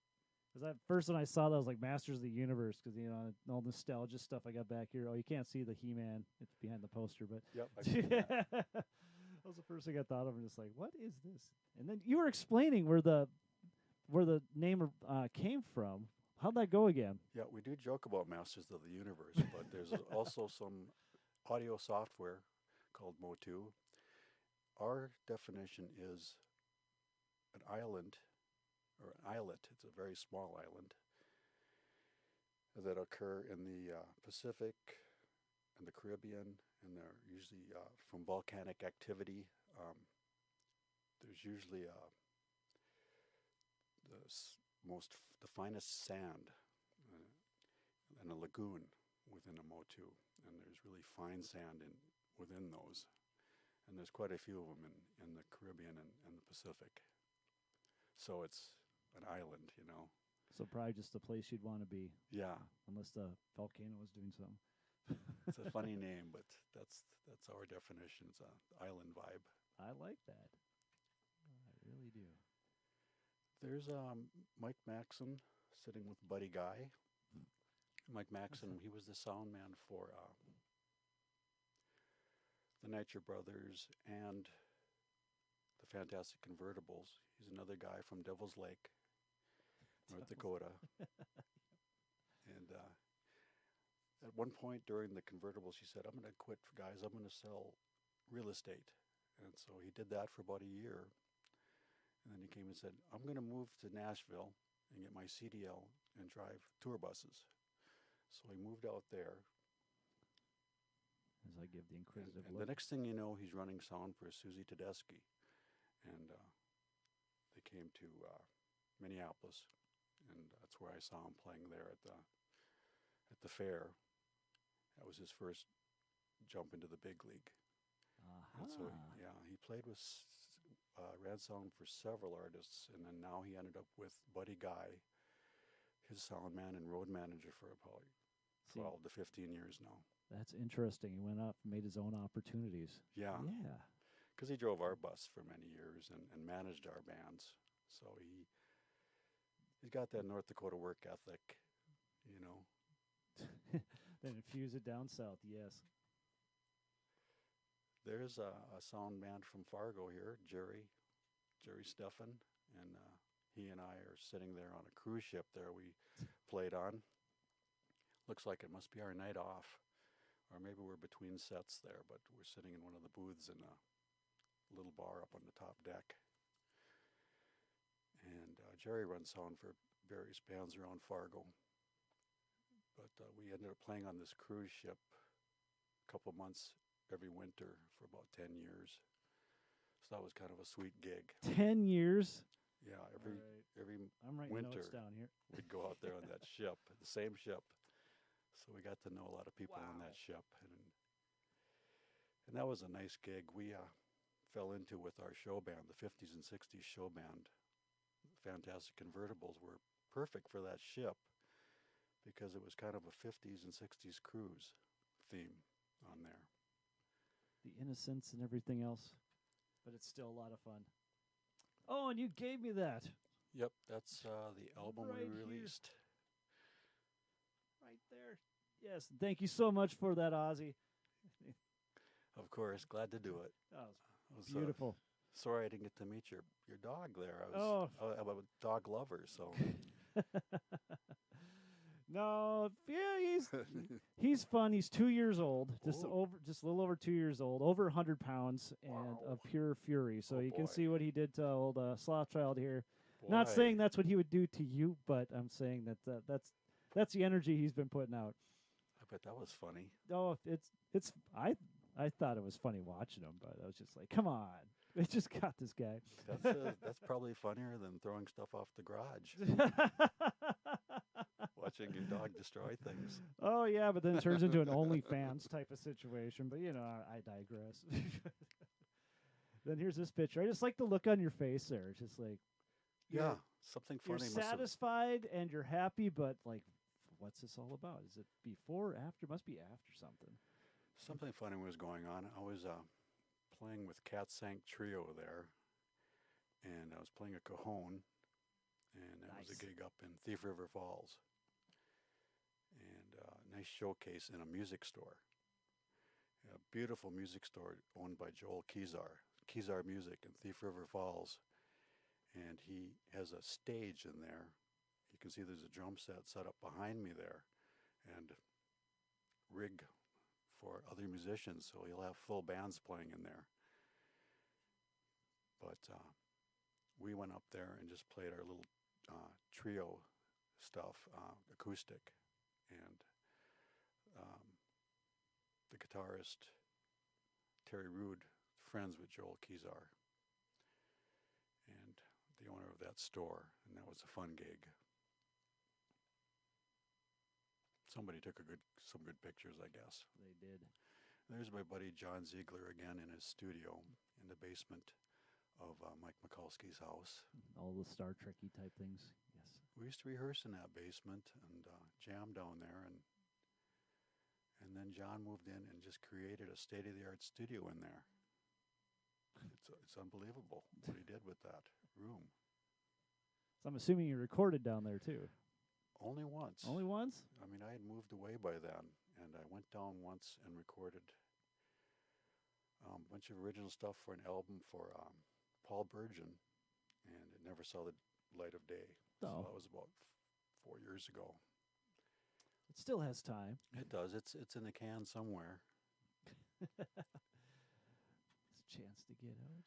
Because first when I saw that, I was like Masters of the Universe, because, all nostalgia stuff I got back here. Oh, you can't see the He-Man. It's behind the poster, but Yep. I've seen that. that was the first thing I thought of. And just like, what is this? And then you were explaining where the name came from. How'd that go again? Yeah, we do joke about Masters of the Universe, but there's also some audio software called Motu. Our definition is an island, or an islet. It's a very small island that occur in the Pacific and the Caribbean, and they're usually from volcanic activity. There's usually the finest sand and a lagoon within a Motu, and there's really fine sand within those, and there's quite a few of them in the Caribbean and the Pacific. So it's an island, So probably just the place you'd want to be. Yeah, Unless the volcano was doing something. it's a funny name, but that's our definition. It's an island vibe. I like that. I really do. There's Mike Maxon sitting with Buddy Guy. Mike Maxon, he was the sound man for the Nitro Brothers and the the Fantastic Convertibles. He's another guy from Devil's Lake, North Dakota. And at one point during the convertibles, he said, I'm going to quit, guys. I'm going to sell real estate. And so he did that for about a year. And then he came and said, I'm going to move to Nashville and get my CDL and drive tour buses. So he moved out there. As I give the inquisitive And look. the next thing you know, he's running sound for Susie Tedeschi. And they came to Minneapolis. And that's where I saw him playing there at the fair. That was his first jump into the big league. And so, yeah, he played with, ran sound for several artists, and then now he ended up with Buddy Guy, his sound man and road manager for probably 12 to 15 years now. That's interesting. He went up and made his own opportunities. Yeah. Yeah. Because he drove our bus for many years and managed our bands. So he's got that North Dakota work ethic, you know. Then infuse it down south, yes. There's a sound man from Fargo here, Jerry Steffen, and he and I are sitting there on a cruise ship there we played on. Looks like it must be our night off, or maybe we're between sets there, but we're sitting in one of the booths in a little bar up on the top deck. And Jerry runs sound for various bands around Fargo. But we ended up playing on this cruise ship a couple months every winter for about 10 years. So that was kind of a sweet gig. 10 years? Yeah, every I'm writing winter notes down here. we'd go out there on that ship, the same ship. So we got to know a lot of people on that ship. And that was a nice gig. We fell into with our show band, the 50s and 60s show band. Fantastic Convertibles were perfect for that ship because it was kind of a 50s and 60s cruise theme on there. The innocence and everything else, but it's still a lot of fun. Oh, and you gave me that. Yep, that's the album Right we here. released. Right there. Yes, thank you so much for that, Ozzy. Of course, glad to do it. That I was was, beautiful. Sorry I didn't get to meet your dog there. I'm a dog lover, so. No, yeah, he's fun. He's 2 years old, just a little over 2 years old, over 100 pounds, and a pure fury. So you can see what he did to old Sloth Child here. Not saying that's what he would do to you, but I'm saying that that's the energy he's been putting out. I bet that was funny. Oh, it's I thought it was funny watching him, but I was just like, come on, it just got this guy. That's probably funnier than throwing stuff off the garage. Watching your dog destroy things. Oh yeah, but then it turns into an OnlyFans type of situation. But I digress. Then here's this picture. I just like the look on your face there. It's just like, something you're funny. satisfied and you're happy, but like, what's this all about? Is it before, after? Must be after something. Something funny was going on. I was playing with Cat Sank Trio there, and I was playing a cajon, and that was a gig up in Thief River Falls. And a nice showcase in a music store. A beautiful music store owned by Joel Kezar Music in Thief River Falls. And he has a stage in there. You can see there's a drum set up behind me there, and rig for other musicians, so he'll have full bands playing in there. But we went up there and just played our little trio stuff, acoustic, and the guitarist Terry Rude, friends with Joel Kezar, and the owner of that store, and that was a fun gig. Somebody took some good pictures, I guess. They did. There's my buddy John Ziegler again in his studio in the basement of Mike Mikulski's house. All the Star Trek-y type things. Yes. We used to rehearse in that basement and jam down there, and then John moved in and just created a state-of-the-art studio in there. It's unbelievable what he did with that room. So I'm assuming you recorded down there too. Only once. Only once? I mean, I had moved away by then, and I went down once and recorded a bunch of original stuff for an album for Paul Burgeon, and it never saw the light of day. So Oh. that was about 4 years ago. It still has time. It does. It's in a can somewhere. It's a chance to get out.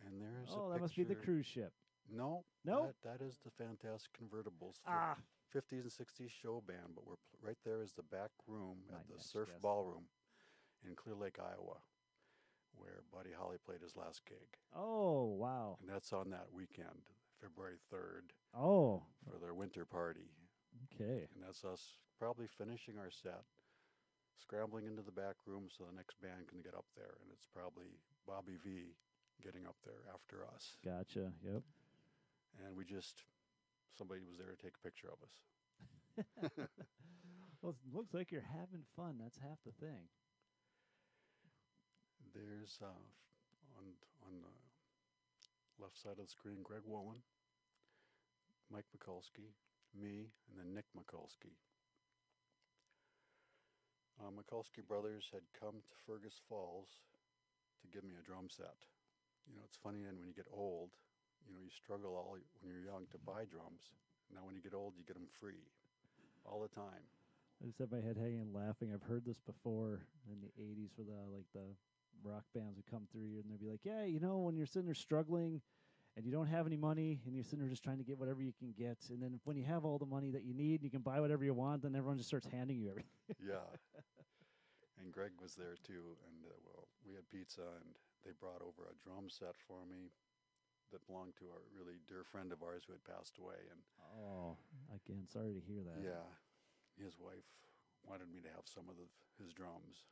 And there's Oh, a that must be the picture- cruise ship. No, No? that is the Fantastic Convertibles. Ah, 50s and 60s show band, but right there is the back room My at the next Surf guess. Ballroom in Clear Lake, Iowa, where Buddy Holly played his last gig. oh, wow. And that's on that weekend, February 3rd, Oh, for their winter party. okay. And that's us probably finishing our set, scrambling into the back room so the next band can get up there. And it's probably Bobby V getting up there after us. Gotcha. Yep. And somebody was there to take a picture of us. Well, it looks like you're having fun. That's half the thing. There's on the left side of the screen, Greg Wolin, Mike Mikulski, me, and then Nick Mikulski. Mikulski brothers had come to Fergus Falls to give me a drum set. You know, it's funny, and when you get old, you struggle when you're young to buy drums. Now when you get old, you get them free all the time. I just have my head hanging laughing. I've heard this before in the 80s where the rock bands would come through and they'd be like, yeah, when you're sitting there struggling and you don't have any money and you're sitting there just trying to get whatever you can get. And then when you have all the money that you need and you can buy whatever you want, then everyone just starts handing you everything. Yeah. And Greg was there too. And we had pizza and they brought over a drum set for me that belonged to a really dear friend of ours who had passed away. And oh, again, sorry to hear that. yeah, his wife wanted me to have some of his drums.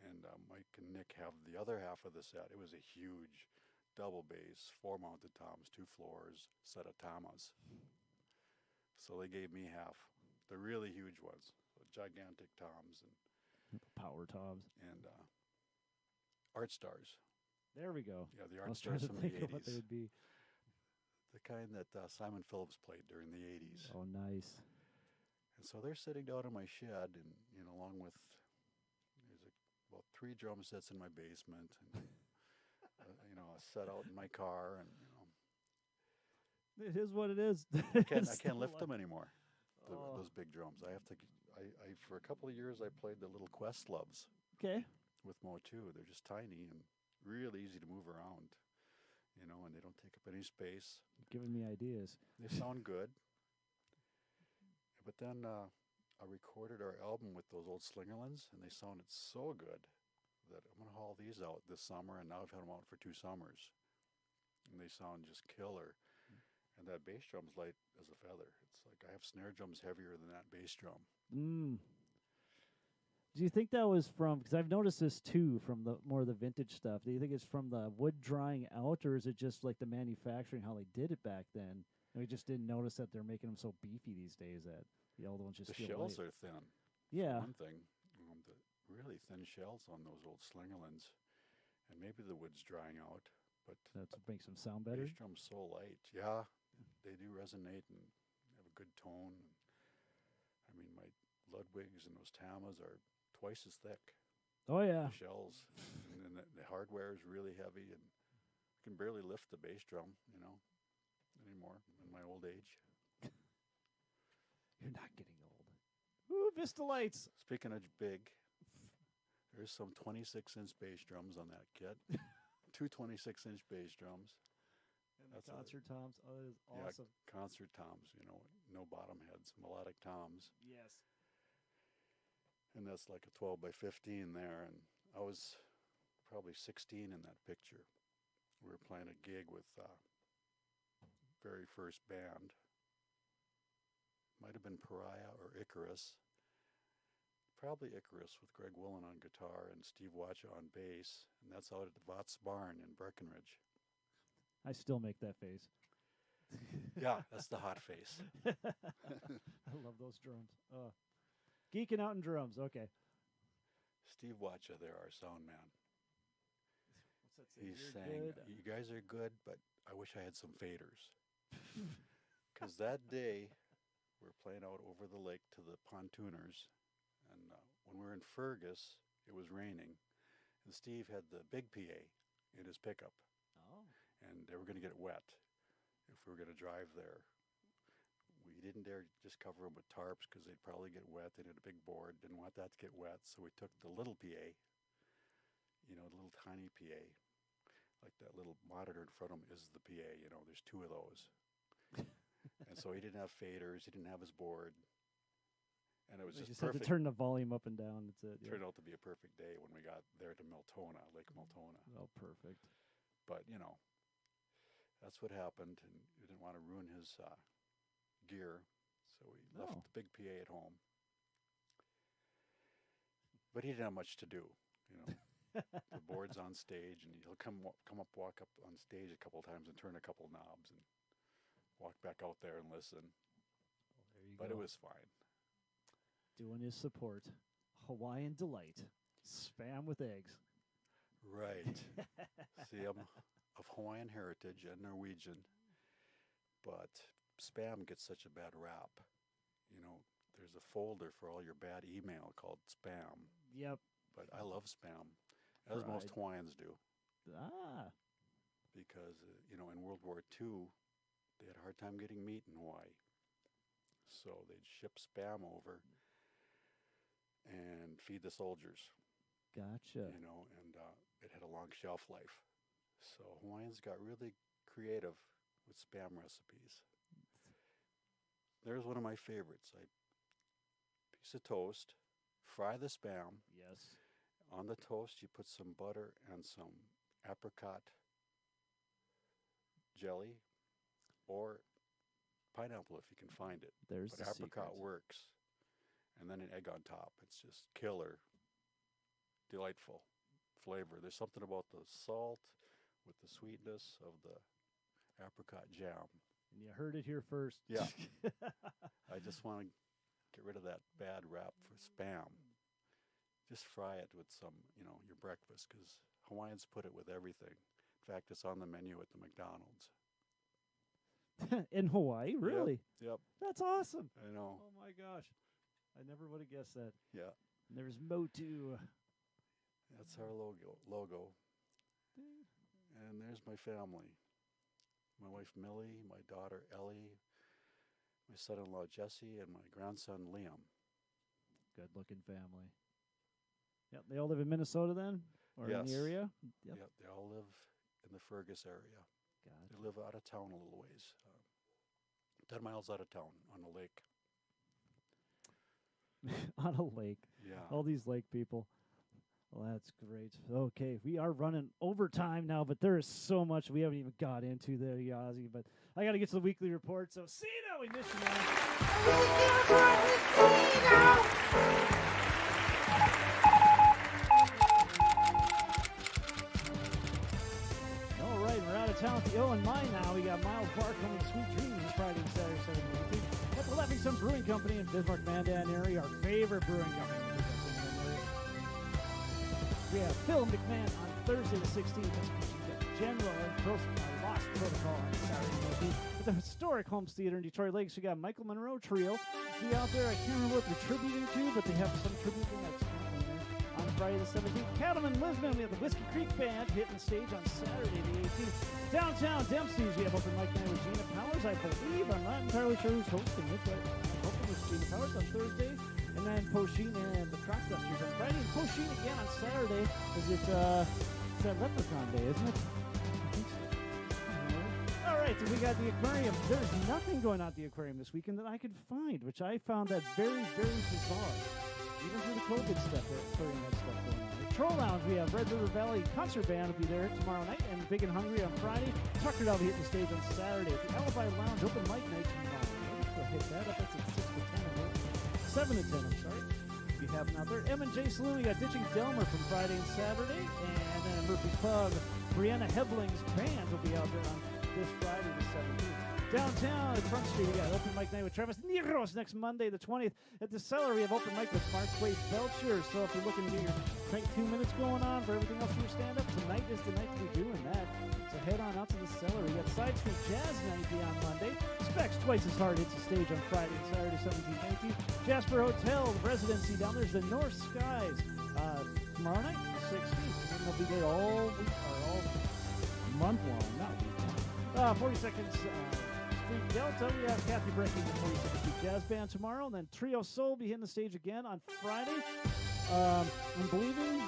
And Mike and Nick have the other half of the set. It was a huge double bass, 4-mounted toms, 2 floors, set of tamas. So they gave me half, the really huge ones, gigantic toms and Power toms. and Art Stars. There we go. Yeah, the I Art was trying Stars to from the think of what they 80s. would be. The kind that Simon Phillips played during the 80s. Oh, nice. And so they're sitting down in my shed, and along with about 3 drum sets in my basement, and a set out in my car, and It is what it is. I can't lift them anymore. Oh. Those big drums. I have to. I for a couple of years I played the little Questloves Okay. with Mo too. They're just tiny and really easy to move around, and they don't take up any space. Giving me ideas. They sound good. But then I recorded our album with those old Slingerlands, and they sounded so good that I'm going to haul these out this summer, and now I've had them out for 2 summers. And they sound just killer. And that bass drum's light as a feather. It's like I have snare drums heavier than that bass drum. Mm. Do you think that was from, because I've noticed this too, from the more of the vintage stuff. Do you think it's from the wood drying out, or is it just like the manufacturing, how they did it back then? And we just didn't notice that they're making them so beefy these days that the old ones just The feel shells light. are thin. Yeah. For one thing, the really thin shells on those old Slingerlands. And maybe the wood's drying out, but That makes them sound better. bass drum's so light. Yeah, they do resonate and have a good tone. I mean, my Ludwigs and those Tamas are twice as thick. Oh, yeah. The shells, and then the hardware is really heavy, and I can barely lift the bass drum, anymore in my old age. You're not getting old. Ooh, Vista Lights. Speaking of big, there's some 26-inch bass drums on that kit. 2 26-inch bass drums. And That's the concert toms. Oh, that is awesome. Yeah, concert toms, no bottom heads, melodic toms. Yes. And that's like a 12 by 15 there. And I was probably 16 in that picture. We were playing a gig with very first band. Might have been Pariah or Icarus. Probably Icarus with Greg Willen on guitar and Steve Watcha on bass. And that's out at the Vott's Barn in Breckenridge. I still make that face. Yeah, that's the hot face. I love those drums. Geeking out in drums. Okay. Steve Watcha there, our sound man. What's that say? He's You're saying, good. you guys are good, but I wish I had some faders. Because that day, we were playing out over the lake to the pontooners. And when we were in Fergus, it was raining. And Steve had the big PA in his pickup. Oh. and they were going to get wet if we were going to drive there. We didn't dare just cover them with tarps because they'd probably get wet. They had a big board, didn't want that to get wet, so we took the little PA, the little tiny PA, like that little monitor in front of him is the PA, there's two of those. And so he didn't have faders, he didn't have his board, and it was just perfect. Had to turn the volume up and down. That's it. Turned out to be a perfect day when we got there to Lake Miltona. Oh, perfect. But, that's what happened, and we didn't want to ruin his gear, so we left the big PA at home. But he didn't have much to do, The board's on stage, and he'll walk up on stage a couple of times and turn a couple knobs and walk back out there and listen. Well, there you but go. It was fine. Doing his support. Hawaiian Delight. Spam with eggs. Right. See, I'm of Hawaiian heritage and Norwegian, but Spam gets such a bad rap. There's a folder for all your bad email called Spam. Yep. But I love Spam, as most Hawaiians do. Because, in World War II, they had a hard time getting meat in Hawaii. So they'd ship Spam over and feed the soldiers. Gotcha. And it had a long shelf life. So Hawaiians got really creative with Spam recipes. There's one of my favorites. Piece of toast, fry the Spam. Yes. On the toast, you put some butter and some apricot jelly or pineapple if you can find it. There's but the apricot secret. Works. And then an egg on top. It's just killer. Delightful flavor. There's something about the salt with the sweetness of the apricot jam. And you heard it here first. Yeah. I just want to get rid of that bad rap for Spam. Just fry it with some, your breakfast, because Hawaiians put it with everything. In fact, it's on the menu at the McDonald's. In Hawaii? Really? Yep. That's awesome. I know. Oh, my gosh. I never would have guessed that. Yeah. And there's Motu. That's our logo. And there's my family. My wife, Millie, my daughter, Ellie, my son-in-law, Jesse, and my grandson, Liam. Good-looking family. Yep, they all live in Minnesota then? Or in the area? Yep, they all live in the Fergus area. Gotcha. They live out of town a little ways. 10 miles out of town on a lake. On a lake. Yeah. All these lake people. Well, that's great. Okay, we are running overtime now, but there is so much we haven't even got into there, Ozzy. But I got to get to the weekly report. So, Cena, we miss you, man. All right, we're out of town at the O and Mine now. We got Miles Bar coming to Sweet Dreams Friday and Saturday, 7 at the Leffington Brewing Company in Bismarck, Mandan area, our favorite brewing company. We have Phil McMahon on Thursday the 16th. General and Lost Protocol on Saturday night. At the historic Holmes Theater in Detroit Lakes, we got Michael Monroe Trio. Be out there. I can't remember what they're tributing to, but they have some tribute thing that's happening there. On Friday the 17th, Cattleman Lisbon, we have the Whiskey Creek Band hitting the stage on Saturday the 18th. Downtown Dempsey's, we have open mic night with Gina Powers, I believe. I'm not entirely sure who's hosting it, but I'm hoping it's Gina Powers on Thursday. And then Posheen and the Croc Dusters on Friday. And Posheen again on Saturday. It's that Leprechaun Day, isn't it? I think so. All right, so we got the aquarium. There's nothing going on at the aquarium this weekend that I could find, which I found that very, very bizarre. Even through the COVID stuff, the aquarium had stuff going on. The Troll Lounge, we have Red River Valley Concert Band will be there tomorrow night, and Big and Hungry on Friday. Tucker will be hitting the stage on Saturday. At the Alibi Lounge, open mic night tomorrow. We'll hit that up. That's at 6 to 10. 7 to 10, I'm sorry. We have another M&J Saloon. We got Ditching Delmer from Friday and Saturday. And then Murphy's Pub, Brianna Hebling's band will be out there on this Friday the 17th. Downtown at Front Street, we got open mic night with Travis Niros next Monday the 20th. At the Cellar, we have open mic with Mark Wade Belcher. So if you're looking to get your 2 minutes going on for everything else for your stand-up, tonight is the night to be doing that. So head on out to the Cellar. We got Side Street Jazz Night on Monday. Specs Twice as Hard hits the stage on Friday and Saturday, 17th, 18th. Jasper Hotel residency down there's the North Skies tomorrow night, the 16th. And then they'll be there all week, or all month-long, not week-long. 42nd Street Delta, we have Kathy Brecken, the 42nd Street Jazz Band tomorrow, and then Trio Soul will be hitting the stage again on Friday. I'm believing,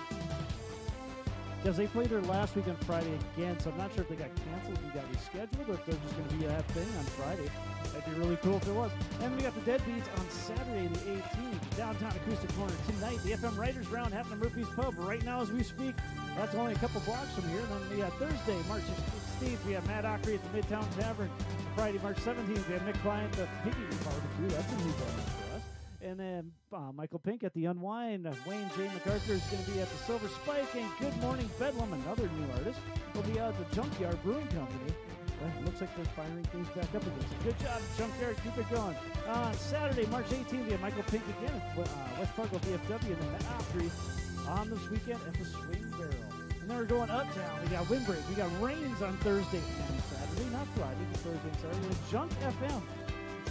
because they played their last week on Friday again, so I'm not sure if they got canceled and got rescheduled, or if they're just going to be that thing on Friday. That'd be really cool if there was. And we got the Deadbeats on Saturday the 18th, downtown Acoustic Corner. Tonight, the FM Writers Round happening at Murphy's Pub right now as we speak. That's only a couple blocks from here. And then we got Thursday, March 16th, we have Matt Ockery at the Midtown Tavern. Friday, March 17th, we have Mick Klein at the Piggy Barbecue. That's a new venue for us. And then Michael Pink at the Unwind. Wayne J. MacArthur is going to be at the Silver Spike. And Good Morning Bedlam, another new artist, will be out at the Junkyard Brewing Company. Well, looks like they're firing things back up again. So good job, Junkyard. Keep it going. Saturday, March 18th, we have Michael Pink again at West Fargo VFW. And then Matt Ockery on this weekend at the Swing Barrel. And then we're going uptown. We got Windbreak. We got Rains on Thursday and Saturday, not Friday, but Thursday and Saturday. And Junk FM.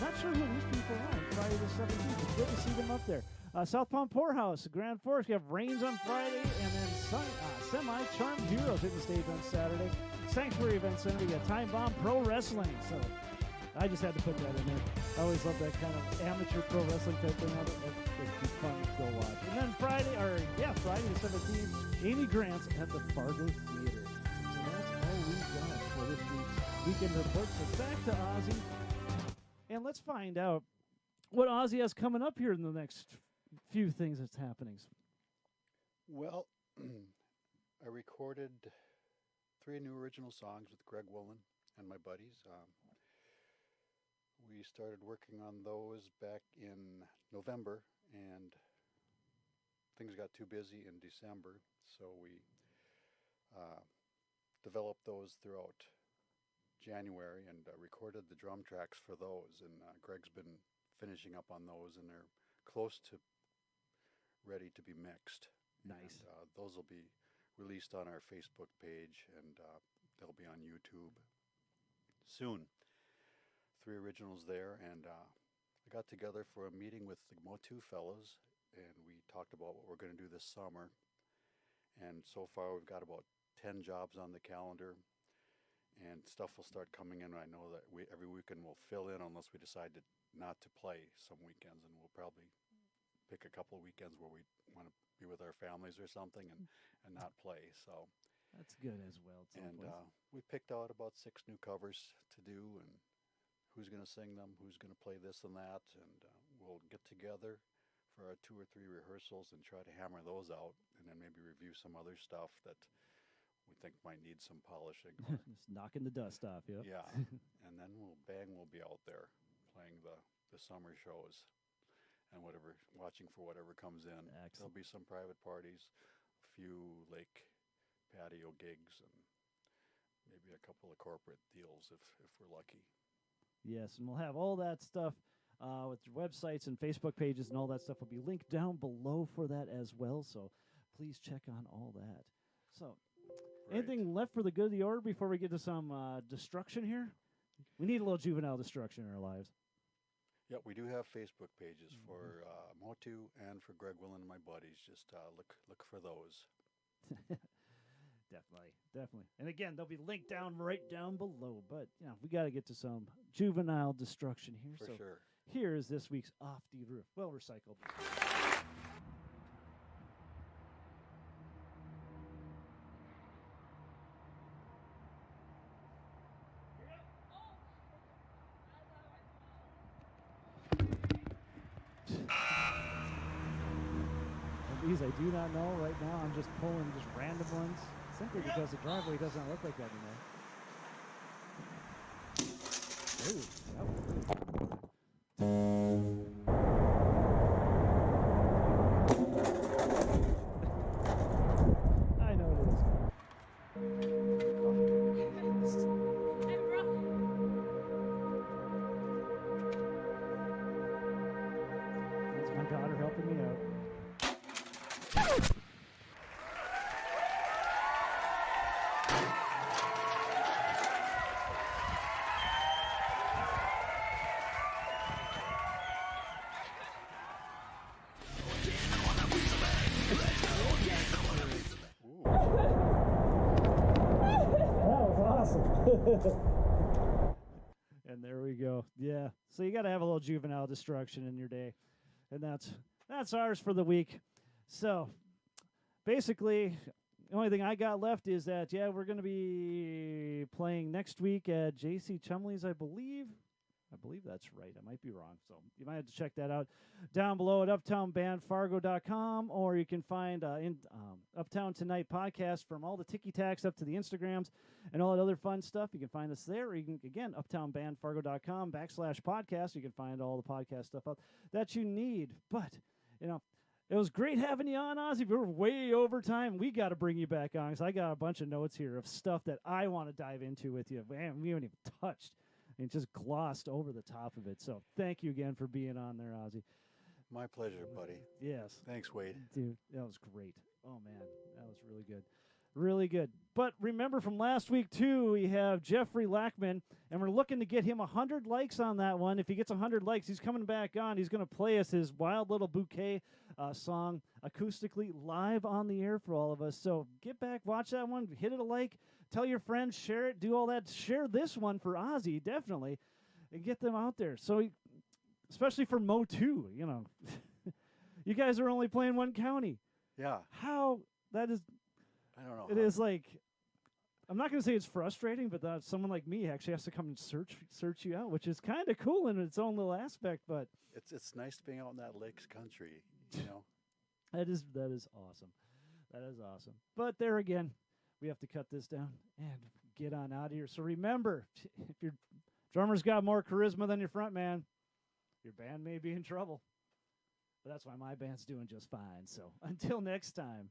Not sure who these people are. Friday the 17th. It's good to see them up there. South Palm Poorhouse, Grand Forks. We have Rains on Friday, and then Semi-Charmed Heroes hitting the stage on Saturday. Sanctuary Event Center. We got Time Bomb Pro Wrestling. So I just had to put that in there. I always love that kind of amateur pro wrestling type thing. It'd be fun to go watch. And then Friday the 17th, Amy Grant's at the Fargo Theater. So that's all we got for this week's Weekend Report. So back to Ozzy. And let's find out what Ozzy has coming up here in the next few things that's happening. Well, I recorded 3 new original songs with Greg Woolen and my buddies. We started working on those back in November, and things got too busy in December, so we developed those throughout January and recorded the drum tracks for those. And Greg's been finishing up on those, and they're close to ready to be mixed. Nice. And, those will be released on our Facebook page, and they'll be on YouTube soon. 3 originals there, and I got together for a meeting with the Motu fellows, and we talked about what we're going to do this summer. And so far, we've got about 10 jobs on the calendar, and stuff will start coming in. I know that every weekend we'll fill in unless we decide not to play some weekends, and we'll probably pick a couple of weekends where we want to be with our families or something and not play. So that's good as well. And we picked out about 6 new covers to do, and who's going to sing them, who's going to play this and that, and we'll get together for our 2 or 3 rehearsals and try to hammer those out, and then maybe review some other stuff that we think might need some polishing. Just knocking the dust off, yeah. Yeah, and then we'll be out there playing the summer shows and watching for whatever comes in. Excellent. There'll be some private parties, a few lake patio gigs, and maybe a couple of corporate deals if we're lucky. Yes, and we'll have all that stuff with websites and Facebook pages and all that stuff will be linked down below for that as well. So please check on all that. So anything left for the good of the order before we get to some destruction here? We need a little juvenile destruction in our lives. Yeah, we do have Facebook pages for Motu and for Greg Woolen and my buddies. Just look for those. Definitely. And again, they'll be linked right down below. But, we got to get to some juvenile destruction here. For sure. Here is this week's Off the Roof. Well recycled. These I do not know right now. I'm just pulling just random ones. Simply because the driveway does not look like that anymore. I know it is. That's my daughter helping me out. And there we go. Yeah. So you got to have a little juvenile destruction in your day. And that's ours for the week. So basically, the only thing I got left is that, we're going to be playing next week at J.C. Chumley's, I believe. I believe that's right. I might be wrong. So you might have to check that out down below at uptownbandfargo.com, or you can find Uptown Tonight Podcast from all the ticky-tacks up to the Instagrams and all that other fun stuff. You can find us there. Or you can, again, uptownbandfargo.com/podcast. You can find all the podcast stuff up that you need. But, it was great having you on, Ozzy. We're way over time. We got to bring you back on because I got a bunch of notes here of stuff that I want to dive into with you. Man, we haven't even touched and just glossed over the top of it. So thank you again for being on there, Ozzy. My pleasure, buddy. Yes. Thanks, Wade. Dude, that was great. Oh, man, that was really good. Really good. But remember from last week, too, we have Jeffrey Lackman, and we're looking to get him 100 likes on that one. If he gets 100 likes, he's coming back on. He's going to play us his Wild Little Bouquet song acoustically live on the air for all of us. So get back, watch that one, hit it a like, tell your friends, share it, do all that. Share this one for Ozzy, definitely, and get them out there. So, especially for Mo, too, You guys are only playing one county. Yeah. How that is... I don't know. It is like, I'm not going to say it's frustrating, but that someone like me actually has to come and search you out, which is kind of cool in its own little aspect. But it's nice being out in that lakes country, That is awesome. That is awesome. But there again, we have to cut this down and get on out of here. So remember, if your drummer's got more charisma than your front man, your band may be in trouble. But that's why my band's doing just fine. So until next time.